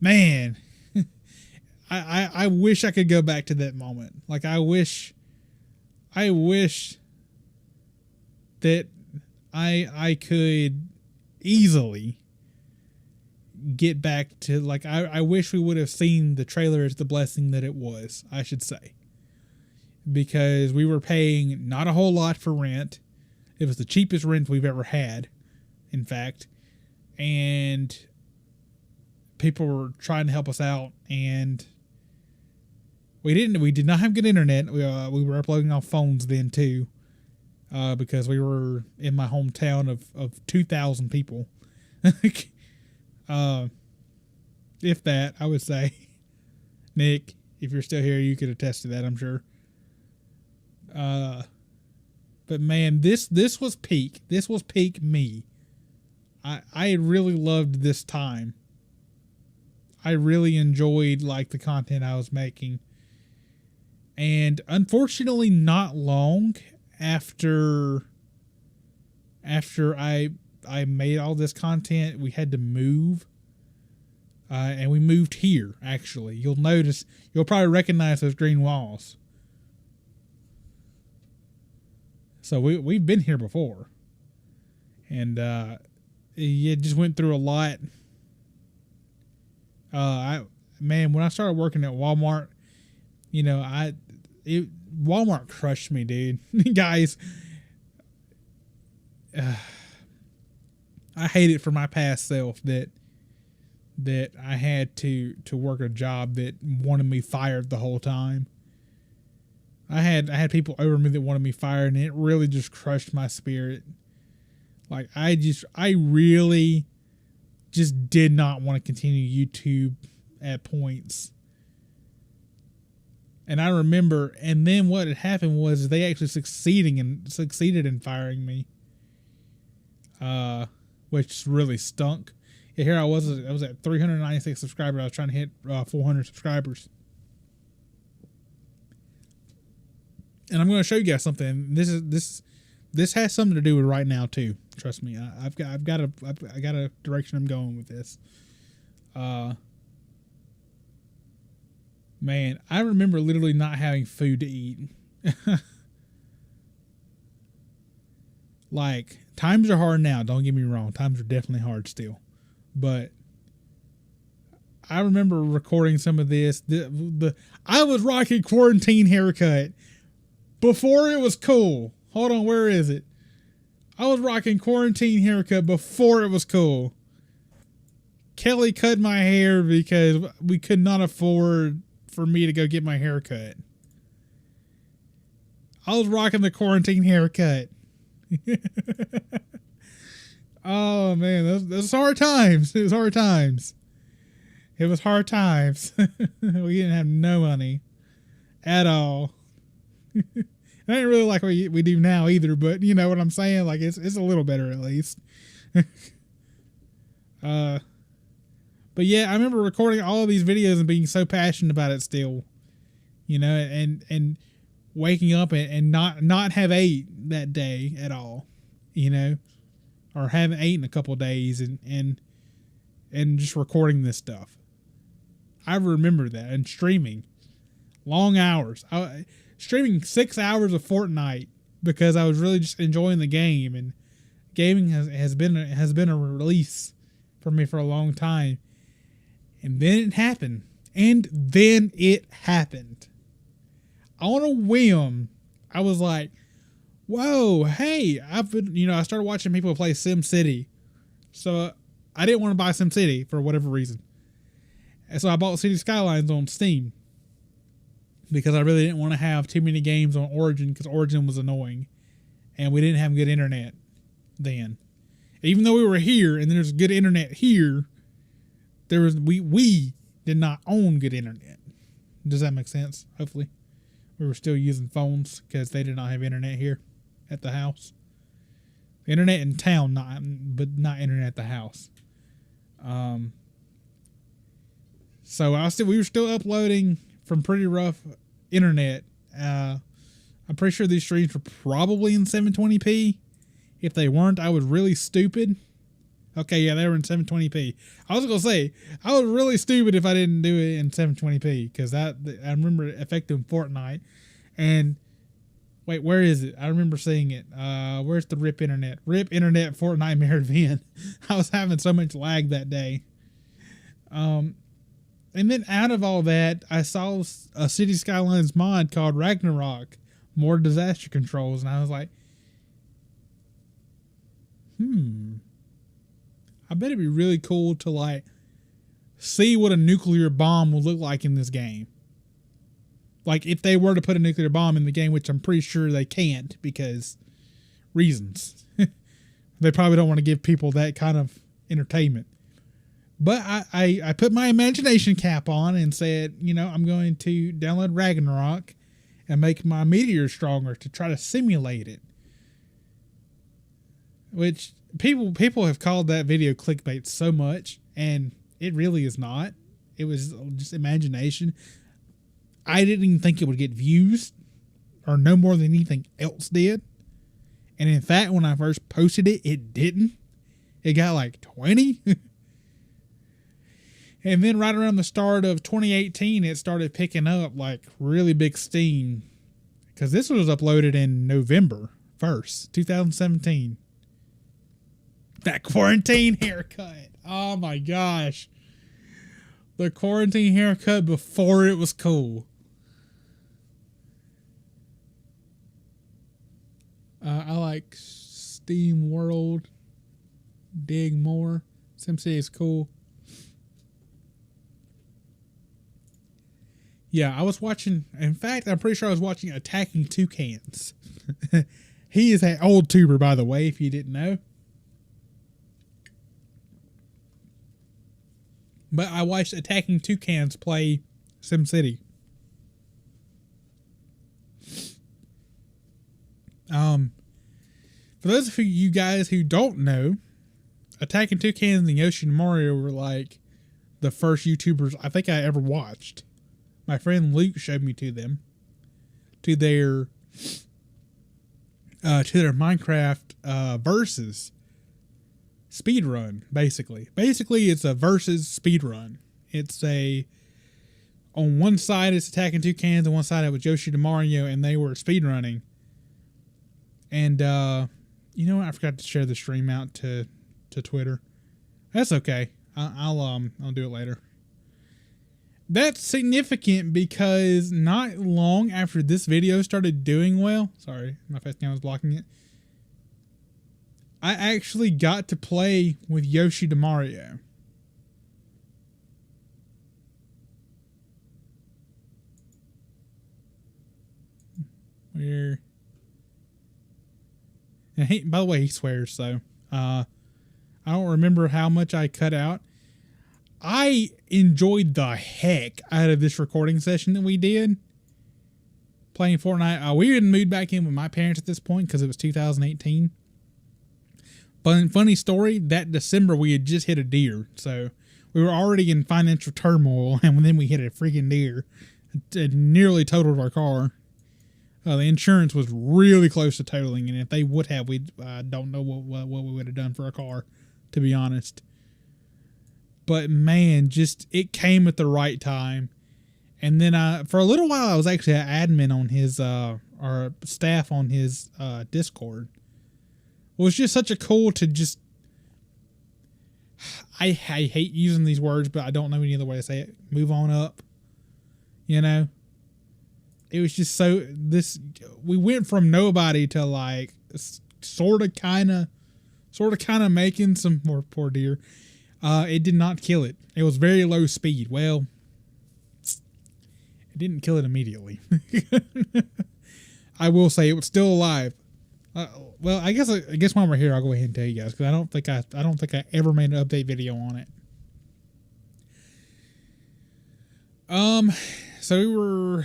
Man, I wish I could go back to that moment. Like, I wish that I could easily get back to, like, I wish we would have seen the trailer as the blessing that it was, I should say. Because we were paying not a whole lot for rent. It was the cheapest rent we've ever had, in fact. And people were trying to help us out, and we did not have good internet. We were uploading on phones then too, because we were in my hometown of 2,000 people. If that, I would say. Nick, if you're still here, you could attest to that, I'm sure. But man, this was peak. This was peak me. I really loved this time. I really enjoyed, like, the content I was making. And unfortunately, not long after I made all this content, we had to move. And we moved here, actually. You'll probably recognize those green walls. So we've been here before. And it just went through a lot. When I started working at Walmart, Walmart crushed me, dude. Guys, I hate it for my past self that I had to work a job that wanted me fired the whole time. I had people over me that wanted me fired, and it really just crushed my spirit. Like, I really just did not want to continue YouTube at points. And I remember, and then what had happened was they actually succeeded in firing me, which really stunk. Yeah, here I was at 396 subscribers. I was trying to hit 400 subscribers. And I'm going to show you guys something. This has something to do with right now too. Trust me. I got a direction I'm going with this. Man, I remember literally not having food to eat. Like, times are hard now. Don't get me wrong. Times are definitely hard still. But I remember recording some of this. I was rocking quarantine haircut before it was cool. Hold on, where is it? I was rocking quarantine haircut before it was cool. Kelly cut my hair because we could not afford for me to go get my hair cut. I was rocking the quarantine haircut. Oh man, those hard times. It was hard times. It was hard times. We didn't have no money at all. I ain't really like what we do now either, but you know what I'm saying? Like it's a little better at least. But yeah, I remember recording all of these videos and being so passionate about it still. You know, and waking up and not have ate that day at all. You know, or haven't eaten in a couple of days and just recording this stuff. I remember that, and streaming long hours. Streaming 6 hours of Fortnite because I was really just enjoying the game, and gaming has been a release for me for a long time. And then it happened. On a whim, I was like, whoa, hey, I started watching people play SimCity. So I didn't want to buy SimCity for whatever reason. And so I bought City Skylines on Steam because I really didn't want to have too many games on Origin because Origin was annoying. And we didn't have good internet then. Even though we were here and there's good internet here, we did not own good internet. Does that make sense? Hopefully. We were still using phones because they did not have internet here at the house. Internet in town, but not internet at the house. So we were still uploading from pretty rough internet. I'm pretty sure these streams were probably in 720p. If they weren't, I was really stupid. Okay, yeah, they were in 720p. I was going to say, I was really stupid if I didn't do it in 720p, because I remember affecting Fortnite. And, wait, where is it? I remember seeing it. Where's the RIP Internet? RIP Internet Fortnite Marathon. I was having so much lag that day. And then out of all that, I saw a City Skylines mod called Ragnarok, More Disaster Controls, and I was like, I bet it'd be really cool to like see what a nuclear bomb would look like in this game. Like if they were to put a nuclear bomb in the game, which I'm pretty sure they can't because reasons. They probably don't want to give people that kind of entertainment. But I put my imagination cap on and said, I'm going to download Ragnarok and make my meteor stronger to try to simulate it. Which people have called that video clickbait so much, and it really is not. It was just imagination. I didn't even think it would get views or no more than anything else did. And in fact, when I first posted it, it didn't. It got like 20. And then right around the start of 2018, it started picking up like really big steam. Because this was uploaded in November 1st, 2017. That quarantine haircut. Oh my gosh. The quarantine haircut before it was cool. I like Steam World. Dig more. SimCity is cool. Yeah, I was watching. In fact, I'm pretty sure I was watching Attacking Toucans. He is an old tuber, by the way, if you didn't know. But I watched Attacking Toucans play SimCity. For those of you guys who don't know, Attacking Toucans and Yoshi and Mario were like the first YouTubers I think I ever watched. My friend Luke showed me to them, to their Minecraft versus speedrun, basically. Basically, it's a versus speedrun. It's on one side it's Attacking Toucans, and one side it was Yoshi to Mario, and they were speedrunning. And you know what? I forgot to share the stream out to Twitter. That's okay. I'll do it later. That's significant because not long after this video started doing well, sorry, my face cam was blocking it, I actually got to play with Yoshi to Mario. Where And by the way, he swears, so I don't remember how much I cut out. I enjoyed the heck out of this recording session that we did playing Fortnite. We didn't move back in with my parents at this point because it was 2018. But funny story, that December we had just hit a deer, so we were already in financial turmoil, and then we hit a freaking deer. It nearly totaled our car. The insurance was really close to totaling, and if they would have, we don't know what we would have done for a car, to be honest. But man, just it came at the right time. And then for a little while, I was actually an admin on his or staff on his Discord. It was just such a cool to just. I hate using these words, but I don't know any other way to say it. Move on up. You know? It was just so. We went from nobody to like sort of kind of making some more poor deer. It did not kill it. It was very low speed. Well, it didn't kill it immediately. I will say it was still alive. Well, I guess while we're here, I'll go ahead and tell you guys because I don't think I ever made an update video on it. So we were.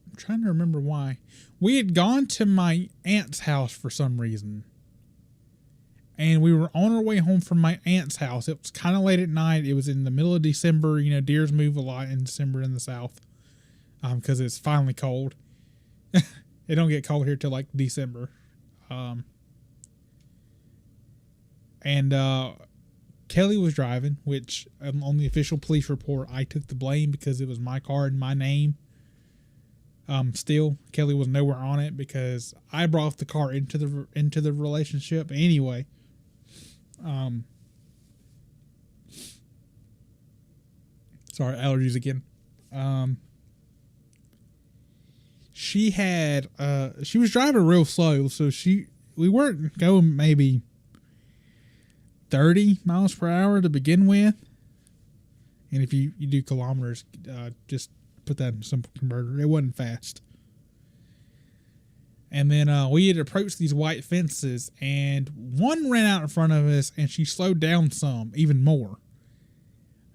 I'm trying to remember why. We had gone to my aunt's house for some reason. And we were on our way home from my aunt's house. It was kind of late at night. It was in the middle of December. You know, deers move a lot in December in the South. Because it's finally cold. It don't get cold here till like December. And Kelly was driving, which on the official police report, I took the blame because it was my car in my name. Still, Kelly was nowhere on it because I brought the car into the relationship anyway. Sorry, allergies again. She was driving real slow, so we weren't going maybe 30 miles per hour to begin with. And if you do kilometers, just put that in a simple converter. It wasn't fast. And then we had approached these white fences, and one ran out in front of us, and she slowed down some, even more.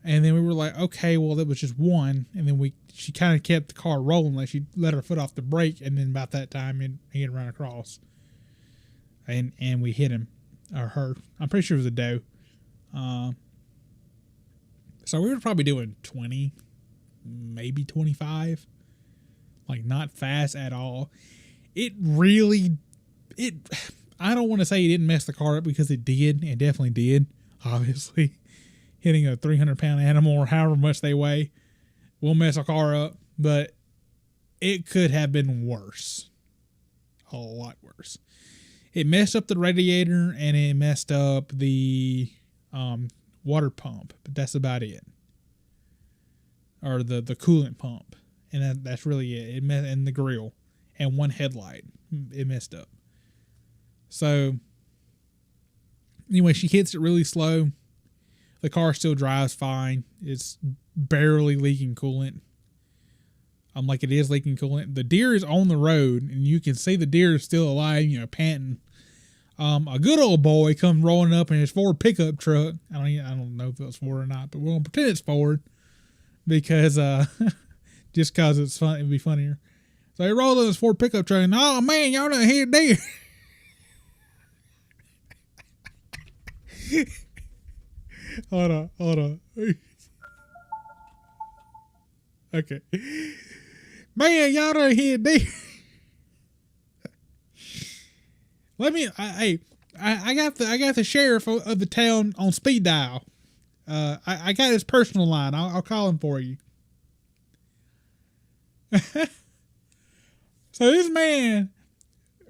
And then we were like, okay, well, that was just one. And then she kind of kept the car rolling, like she let her foot off the brake, and then about that time, he had run across. And we hit him, or her. I'm pretty sure it was a doe. So we were probably doing 20, maybe 25. Like, not fast at all. I don't want to say it didn't mess the car up because it did. It definitely did, obviously. Hitting a 300-pound animal or however much they weigh will mess a car up. But it could have been worse. A lot worse. It messed up the radiator and it messed up the water pump. But that's about it. Or the coolant pump. And that's really it. And the grill. And one headlight. It messed up. So, anyway, she hits it really slow. The car still drives fine. It's barely leaking coolant. Like it is leaking coolant. The deer is on the road, and you can see the deer is still alive, panting. A good old boy comes rolling up in his Ford pickup truck. I don't know if it was Ford or not, but we're going to pretend it's Ford. Because, just because it's fun, it'd be funnier. So he rolled in his Ford pickup truck and, oh man, y'all done hit deer. Hold on. Okay. Man, y'all done hit deer. I got the sheriff of the town on speed dial. I got his personal line. I'll call him for you. So this man,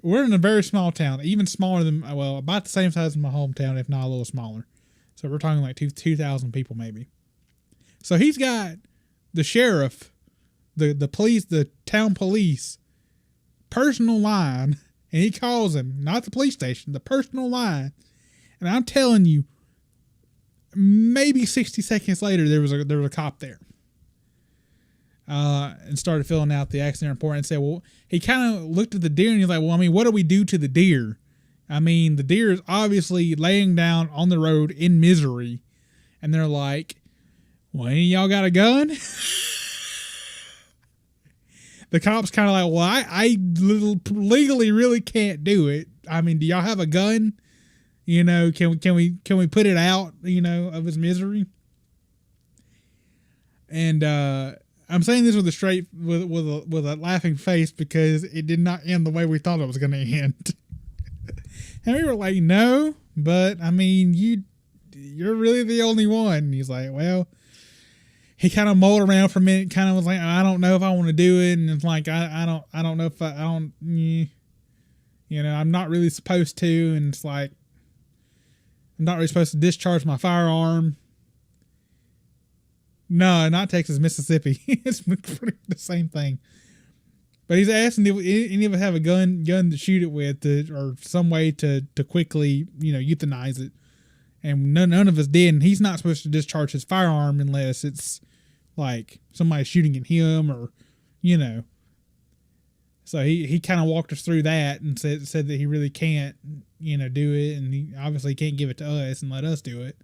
we're in a very small town, even smaller than, about the same size as my hometown, if not a little smaller. So we're talking like 2,000 people maybe. So he's got the sheriff, the police, the town police, personal line, and he calls him, not the police station, the personal line. And I'm telling you, maybe 60 seconds later, there was a cop there. and started filling out the accident report and said, well, he kind of looked at the deer and he's like, well, I mean, what do we do to the deer? I mean, the deer is obviously laying down on the road in misery. And they're like, well, any of y'all got a gun? The cop's kind of like, well, I legally really can't do it. I mean, do y'all have a gun? You know, can we put it out, you know, of his misery? And I'm saying this with a laughing face because it did not end the way we thought it was going to end. And we were like, no, but I mean, you're really the only one. And he's like, well, he kind of mulled around for a minute, kind of was like, I don't know if I want to do it. And it's like, I don't know if I don't, you know, I'm not really supposed to. And it's like, I'm not really supposed to discharge my firearm. No, not Texas, Mississippi. It's pretty the same thing. But he's asking if any of us have a gun to shoot it with, or some way to quickly, you know, euthanize it. And none of us did. And he's not supposed to discharge his firearm unless it's like somebody shooting at him, or, you know. So he kind of walked us through that and said that he really can't, you know, do it, and he obviously can't give it to us and let us do it.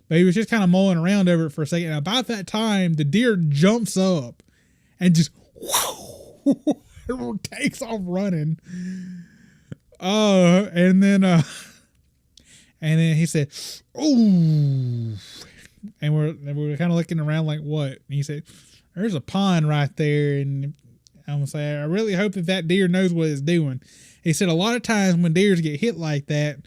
But he was just kind of mulling around over it for a second. And about that time, the deer jumps up and just takes off running. And then he said, "Oh," and we're kind of looking around like, what? And he said, "There's a pond right there," and I'm gonna say, I really hope that deer knows what it's doing. He said a lot of times when deers get hit like that,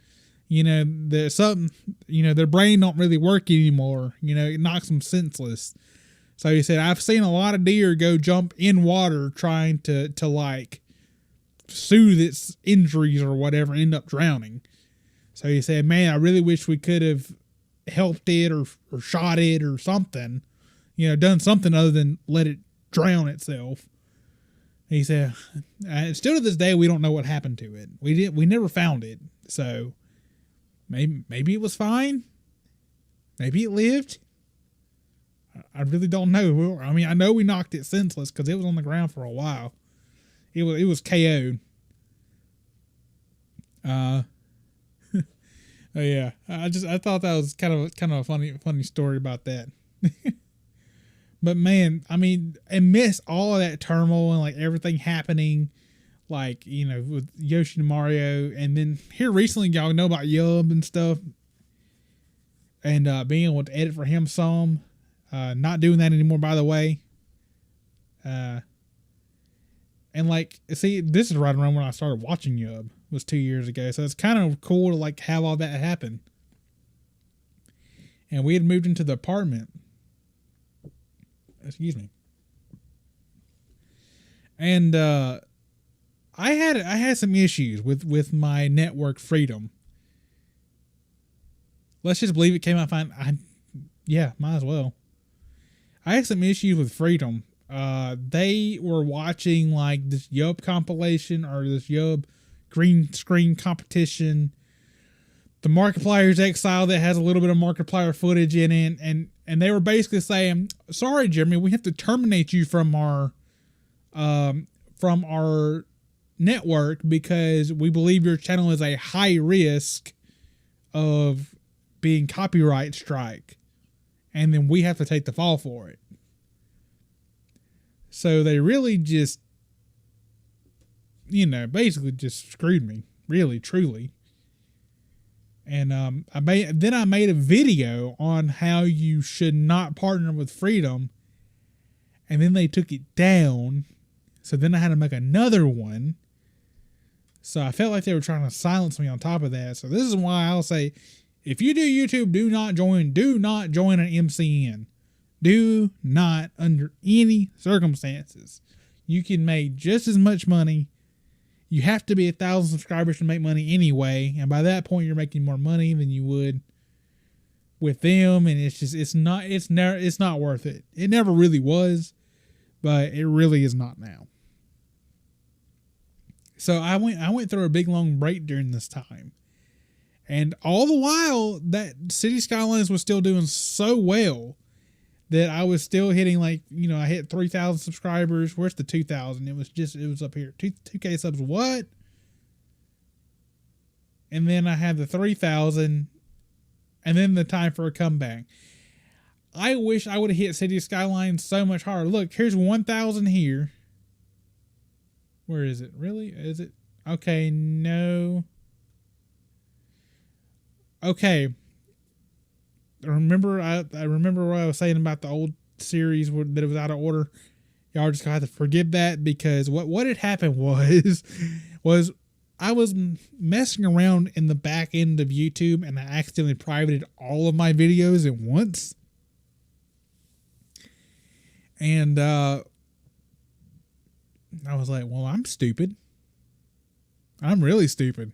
you know, there's something, you know, their brain don't really work anymore. You know, it knocks them senseless. So he said, I've seen a lot of deer go jump in water trying to like soothe its injuries or whatever, and end up drowning. So he said, man, I really wish we could have helped it or shot it or something, you know, done something other than let it drown itself. He said, still to this day, we don't know what happened to it. We never found it. So maybe it was fine. Maybe it lived. I really don't know. I mean, I know we knocked it senseless because it was on the ground for a while. It was KO'd. Yeah. I thought that was kind of a funny story about that. But man, I mean, amidst all of that turmoil and like everything happening, like, you know, with Yoshi and Mario, and then here recently, y'all know about Yub and stuff, and being able to edit for him some, not doing that anymore, by the way. And like, see, this is right around when I started watching Yub, was 2 years ago, so it's kind of cool to like have all that happen. And we had moved into the apartment. Excuse me. And I had some issues with my network freedom. Let's just believe it came out fine. Yeah, might as well. I had some issues with freedom. They were watching like this Yub compilation or this Yub green screen competition. The Markiplier's Exile that has a little bit of Markiplier footage in it, and they were basically saying, sorry, Jeremy, we have to terminate you from our network because we believe your channel is a high risk of being copyright strike, and then we have to take the fall for it. So they really just, you know, basically just screwed me, really, truly. And I made a video on how you should not partner with freedom, and then they took it down. So then I had to make another one. So I felt like they were trying to silence me on top of that. So this is why I'll say, if you do YouTube, do not join an MCN. Do not, under any circumstances. You can make just as much money. You have to be 1,000 subscribers to make money anyway. And by that point, you're making more money than you would with them. And it's not worth it. It never really was, but it really is not now. So I went through a big long break during this time. And all the while that City Skylines was still doing so well, that I was still hitting, like, you know, I hit 3,000 subscribers. Where's the 2,000? It was up here. 2K subs. What? And then I had the 3,000, and then the time for a comeback. I wish I would have hit City Skylines so much harder. Look, here's 1,000 here. Where is it? Really? Is it? Okay, no. Okay. I remember what I was saying about the old series that it was out of order. Y'all just got to forgive that, because what had happened was I was messing around in the back end of YouTube, and I accidentally privated all of my videos at once. And I was like, well, I'm stupid. I'm really stupid.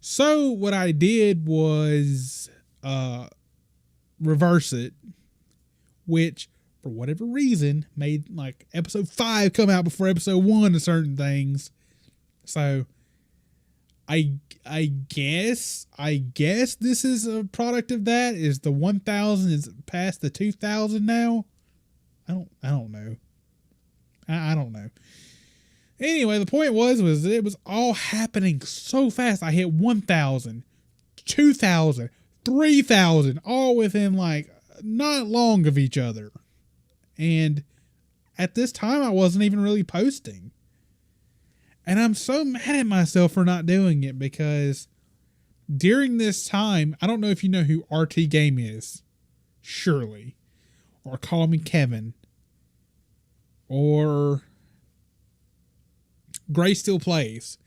So what I did was reverse it, which for whatever reason made like episode 5 come out before episode 1 of certain things. So I guess this is a product of that. Is the 1,000 is past the 2,000 now? I don't know. I don't know. Anyway, the point was it was all happening so fast. I hit 1,000, 2,000, 3,000, all within like not long of each other. And at this time, I wasn't even really posting. And I'm so mad at myself for not doing it, because during this time, I don't know if you know who RT Game is. Surely. Or Call Me Kevin. Or Gray Still Plays.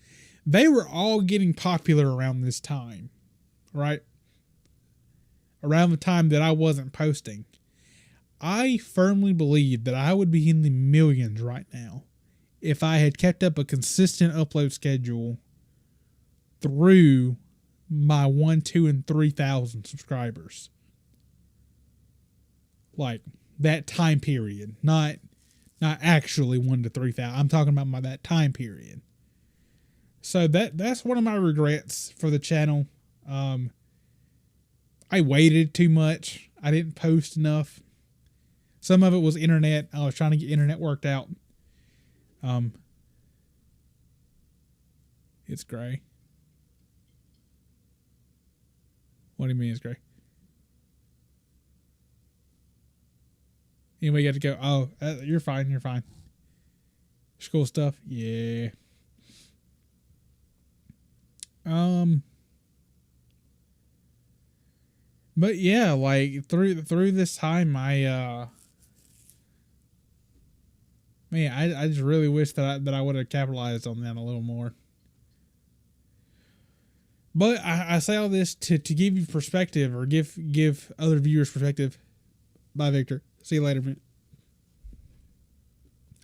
They were all getting popular around this time. Right? Around the time that I wasn't posting. I firmly believe that I would be in the millions right now if I had kept up a consistent upload schedule through my 1, 2, and 3,000 subscribers. Like that time period, not actually 1 to 3,000. I'm talking about that time period. So that's one of my regrets for the channel. I waited too much. I didn't post enough. Some of it was internet. I was trying to get internet worked out. It's gray. What do you mean it's gray? Anybody got to go? Oh, you're fine. You're fine. School stuff. Yeah. But yeah, like through this time, I just really wish that I would have capitalized on that a little more. But I say all this to give you perspective, or give other viewers perspective. Bye, Victor. See you later.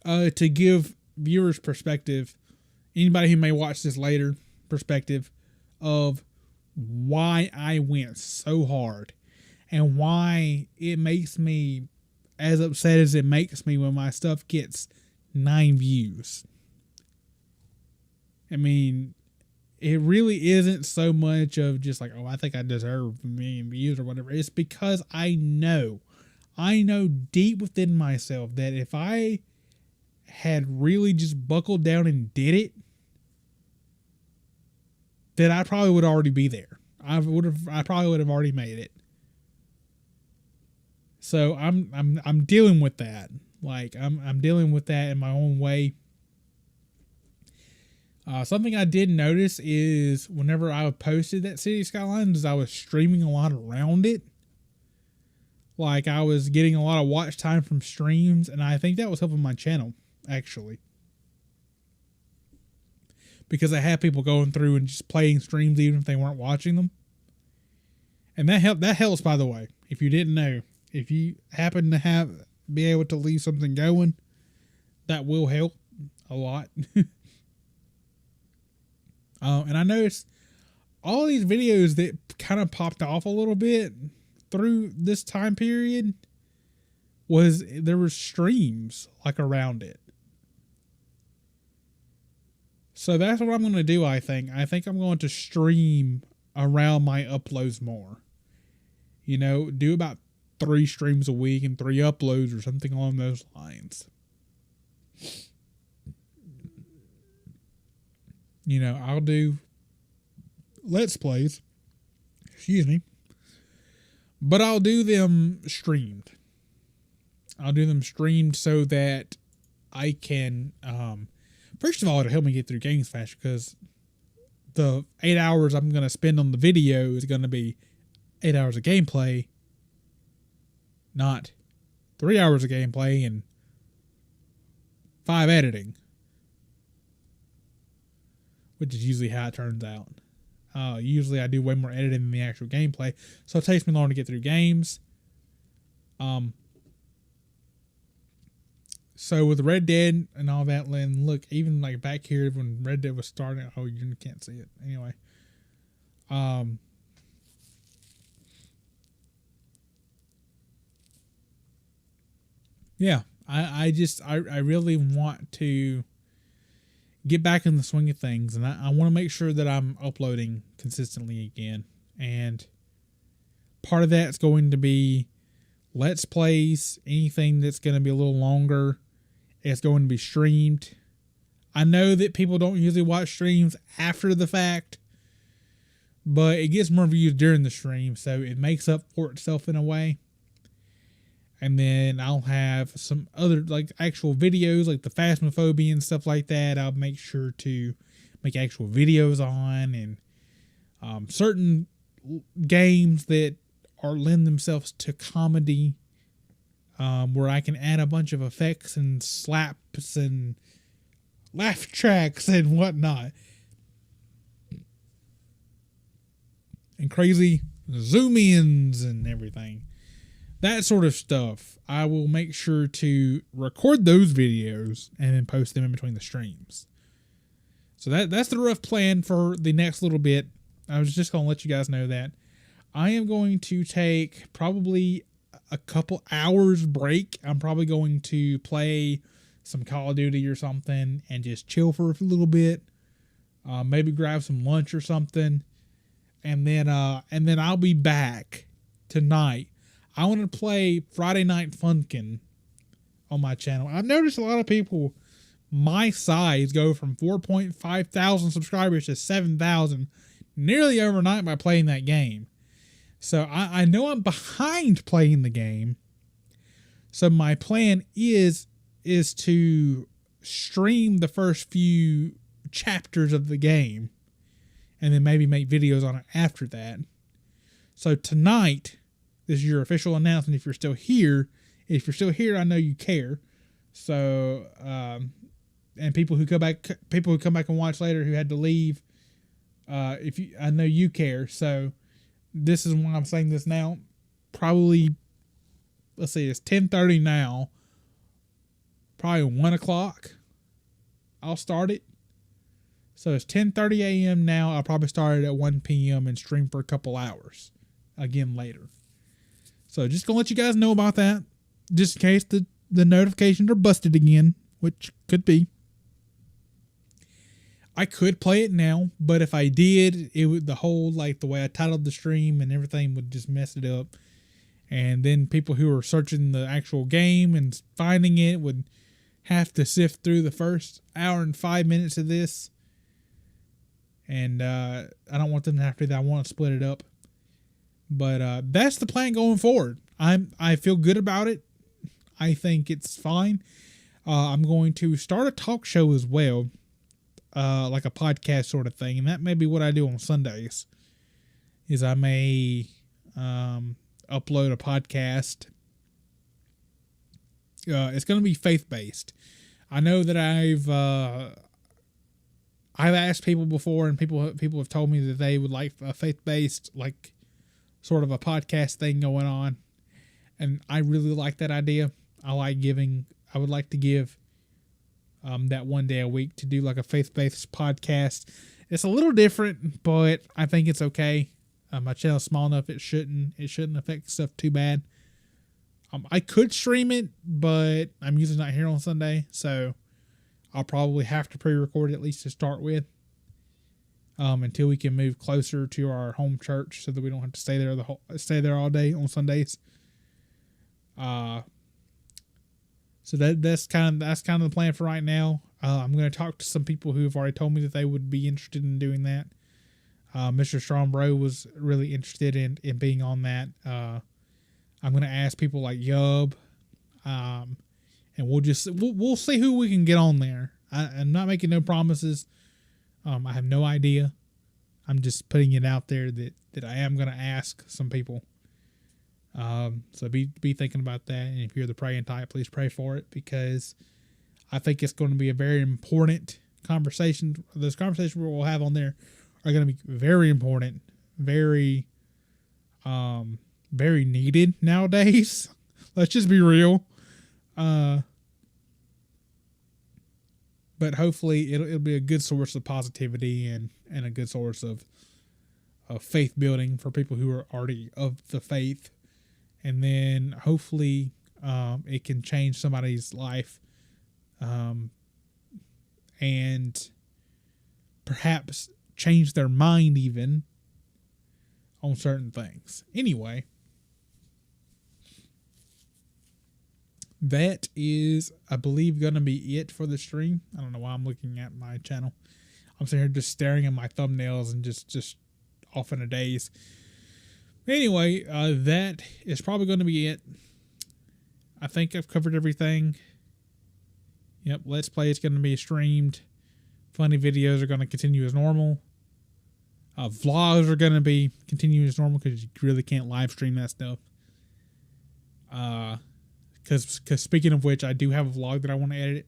To give viewers perspective, anybody who may watch this later, perspective of why I went so hard and why it makes me as upset as it makes me when my stuff gets 9 views. I mean, it really isn't so much of just like, oh, I think I deserve a million views or whatever. It's because I know deep within myself that if I had really just buckled down and did it, that I probably would already be there. I probably would have already made it. So I'm dealing with that. Like I'm dealing with that in my own way. Something I did notice is whenever I posted that City Skylines, I was streaming a lot around it. Like I was getting a lot of watch time from streams, and I think that was helping my channel, actually. Because I had people going through and just playing streams even if they weren't watching them. And that helps, by the way. If you didn't know, if you happen to be able to leave something going, that will help a lot. And I noticed all these videos that kind of popped off a little bit through this time period there were streams like around it. So that's what I'm going to do, I think. I think I'm going to stream around my uploads more. You know, do about 3 streams a week and 3 uploads or something along those lines. You know, I'll do Let's Plays. Excuse me. But I'll do them streamed. I'll do them streamed so that I can, first of all, it'll help me get through games faster, because the 8 hours I'm going to spend on the video is going to be 8 hours of gameplay, not 3 hours of gameplay and 5 editing, which is usually how it turns out. Usually I do way more editing than the actual gameplay, so it takes me longer to get through games. So with Red Dead and all that, and look, even like back here when Red Dead was starting, oh, you can't see it. Anyway. Yeah, I really want to get back in the swing of things, and I want to make sure that I'm uploading consistently again. And part of that's going to be Let's Plays, anything that's going to be a little longer. It's going to be streamed. I know that people don't usually watch streams after the fact, but it gets more views during the stream, so it makes up for itself in a way. And then I'll have some other, like, actual videos, like the Phasmophobia and stuff like that. I'll make sure to make actual videos on, and certain games that lend themselves to comedy, where I can add a bunch of effects and slaps and laugh tracks and whatnot, and crazy zoom ins and everything. That sort of stuff. I will make sure to record those videos and then post them in between the streams. So that's the rough plan for the next little bit. I was just going to let you guys know that I am going to take probably a couple hours break. I'm probably going to play some Call of Duty or something and just chill for a little bit. Maybe grab some lunch or something. And then I'll be back tonight. I want to play Friday Night Funkin' on my channel. I've noticed a lot of people my size go from 4.5 thousand subscribers to 7,000 nearly overnight by playing that game. So I know I'm behind playing the game. So my plan is to stream the first few chapters of the game and then maybe make videos on it after that. So tonight, this is your official announcement. If you're still here, I know you care. So, and people who come back and watch later who had to leave, I know you care. So, this is why I'm saying this now. Probably, let's see, it's 10:30 now. Probably 1 o'clock. I'll start it. So it's 10:30 a.m. now. I'll probably start it at 1 p.m. and stream for a couple hours again later. So just gonna let you guys know about that, just in case the notifications are busted again, which could be. I could play it now, but if I did, it would, the whole, like, the way I titled the stream and everything would just mess it up. And then people who are searching the actual game and finding it would have to sift through the first hour and 5 minutes of this. And I don't want them to have to do that. I want to split it up. But that's the plan going forward. I feel good about it. I think it's fine. I'm going to start a talk show as well. Like a podcast sort of thing. And that may be what I do on Sundays. Is I may upload a podcast. It's going to be faith-based. I know that I've asked people before, and people have told me that they would like a faith-based, like, sort of a podcast thing going on. And I really like that idea. I would like to give that one day a week to do like a faith-based podcast. It's a little different, but I think it's okay. My channel's small enough, it shouldn't affect stuff too bad. I could stream it, but I'm usually not here on Sunday, so I'll probably have to pre-record it at least to start with, until we can move closer to our home church so that we don't have to stay there all day on Sundays. So that's kind of the plan for right now. I'm going to talk to some people who have already told me that they would be interested in doing that. Mr. Strombro was really interested in being on that. I'm going to ask people like Yub, and we'll see who we can get on there. I'm not making no promises. I have no idea. I'm just putting it out there that I am going to ask some people. So be thinking about that. And if you're the praying type, please pray for it, because I think it's going to be a very important conversation. Those conversations we'll have on there are going to be very important, very, very needed nowadays. Let's just be real. But hopefully it'll be a good source of positivity and a good source of faith building for people who are already of the faith. And then hopefully it can change somebody's life, and perhaps change their mind even on certain things. Anyway, that is, I believe, going to be it for the stream. I don't know why I'm looking at my channel. I'm sitting here just staring at my thumbnails and just off in a daze. Anyway, that is probably going to be it. I think I've covered everything. Yep, Let's Play is going to be streamed. Funny videos are going to continue as normal. Vlogs are going to be continuing as normal, because you really can't live stream that stuff. Because speaking of which, I do have a vlog that I want to edit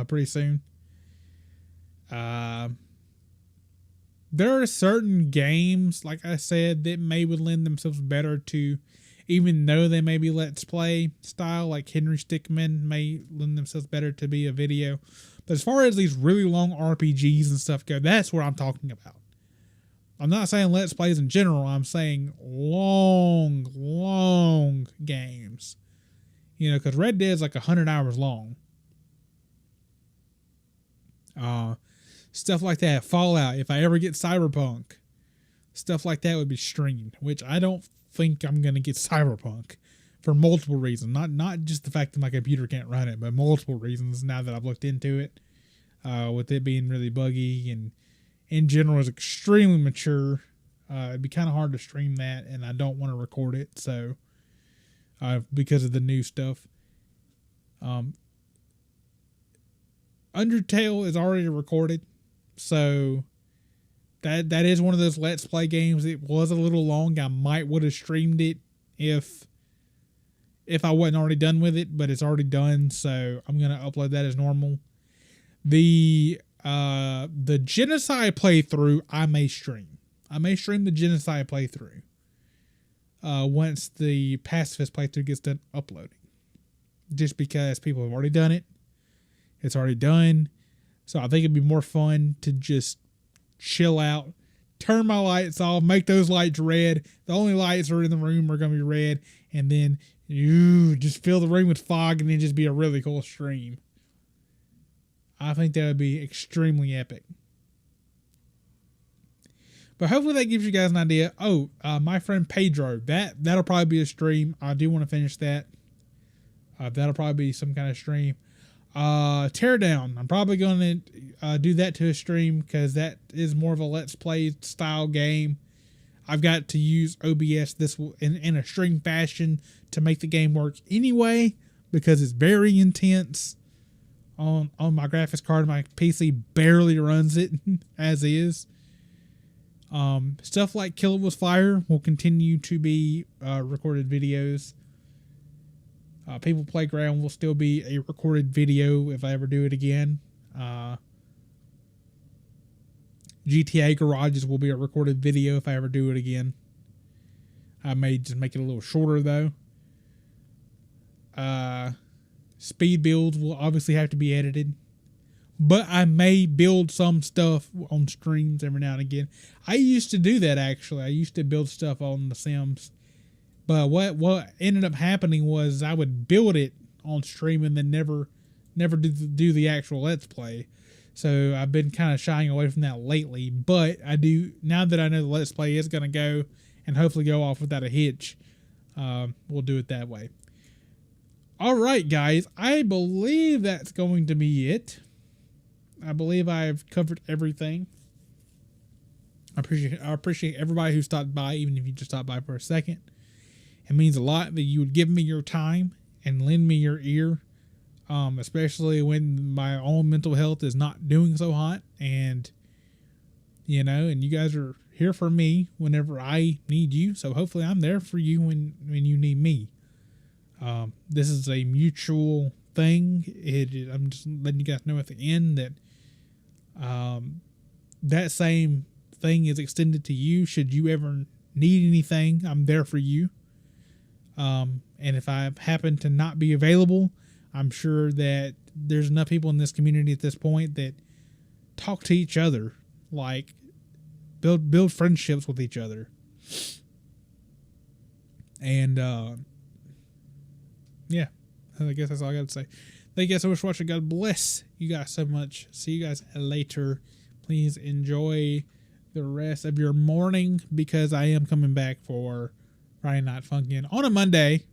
pretty soon. There are certain games, like I said, that may would lend themselves better to, even though they may be Let's Play style, like Henry Stickmin may lend themselves better to be a video. But as far as these really long RPGs and stuff go, that's what I'm talking about. I'm not saying Let's Plays in general. I'm saying long games. You know, because Red Dead's like 100 hours long. Stuff like that. Fallout. If I ever get Cyberpunk, stuff like that would be streamed, which I don't think I'm going to get Cyberpunk for multiple reasons. Not just the fact that my computer can't run it, but multiple reasons now that I've looked into it. With it being really buggy and in general is extremely mature. It'd be kind of hard to stream that, and I don't want to record it. So, because of the new stuff. Undertale is already recorded. So that is one of those Let's Play games. It was a little long. I might would have streamed it if I wasn't already done with it, but it's already done, so I'm gonna upload that as normal. The Genocide playthrough I may stream. I may stream the Genocide playthrough once the Pacifist playthrough gets done uploading. Just because people have already done it. It's already done. So I think it'd be more fun to just chill out, turn my lights off, make those lights red. The only lights that are in the room are going to be red. And then you just fill the room with fog, and then just be a really cool stream. I think that would be extremely epic. But hopefully that gives you guys an idea. Oh, my friend Pedro, that'll probably be a stream. I do want to finish that. That'll probably be some kind of stream. Teardown. I'm probably going to do that to a stream, because that is more of a Let's Play style game. I've got to use OBS in a stream fashion to make the game work anyway, because it's very intense on my graphics card. My PC barely runs it as is. Stuff like Kill It With Fire will continue to be recorded videos. People Playground will still be a recorded video if I ever do it again. GTA Garages will be a recorded video if I ever do it again. I may just make it a little shorter though. Speed builds will obviously have to be edited. But I may build some stuff on streams every now and again. I used to do that actually. I used to build stuff on The Sims. But what ended up happening was I would build it on stream and then never do the actual Let's Play. So I've been kind of shying away from that lately. But I do, now that I know the Let's Play is going to go and hopefully go off without a hitch, we'll do it that way. All right, guys. I believe that's going to be it. I believe I've covered everything. I appreciate everybody who stopped by, even if you just stopped by for a second. It means a lot that you would give me your time and lend me your ear, especially when my own mental health is not doing so hot. And, and you guys are here for me whenever I need you. So hopefully I'm there for you when you need me. This is a mutual thing. I'm just letting you guys know at the end that that same thing is extended to you. Should you ever need anything, I'm there for you. And if I happen to not be available, I'm sure that there's enough people in this community at this point that talk to each other, like build friendships with each other. And yeah, I guess that's all I got to say. Thank you guys so much for watching. God bless you guys so much. See you guys later. Please enjoy the rest of your morning, because I am coming back for Friday Night Funkin' on a Monday.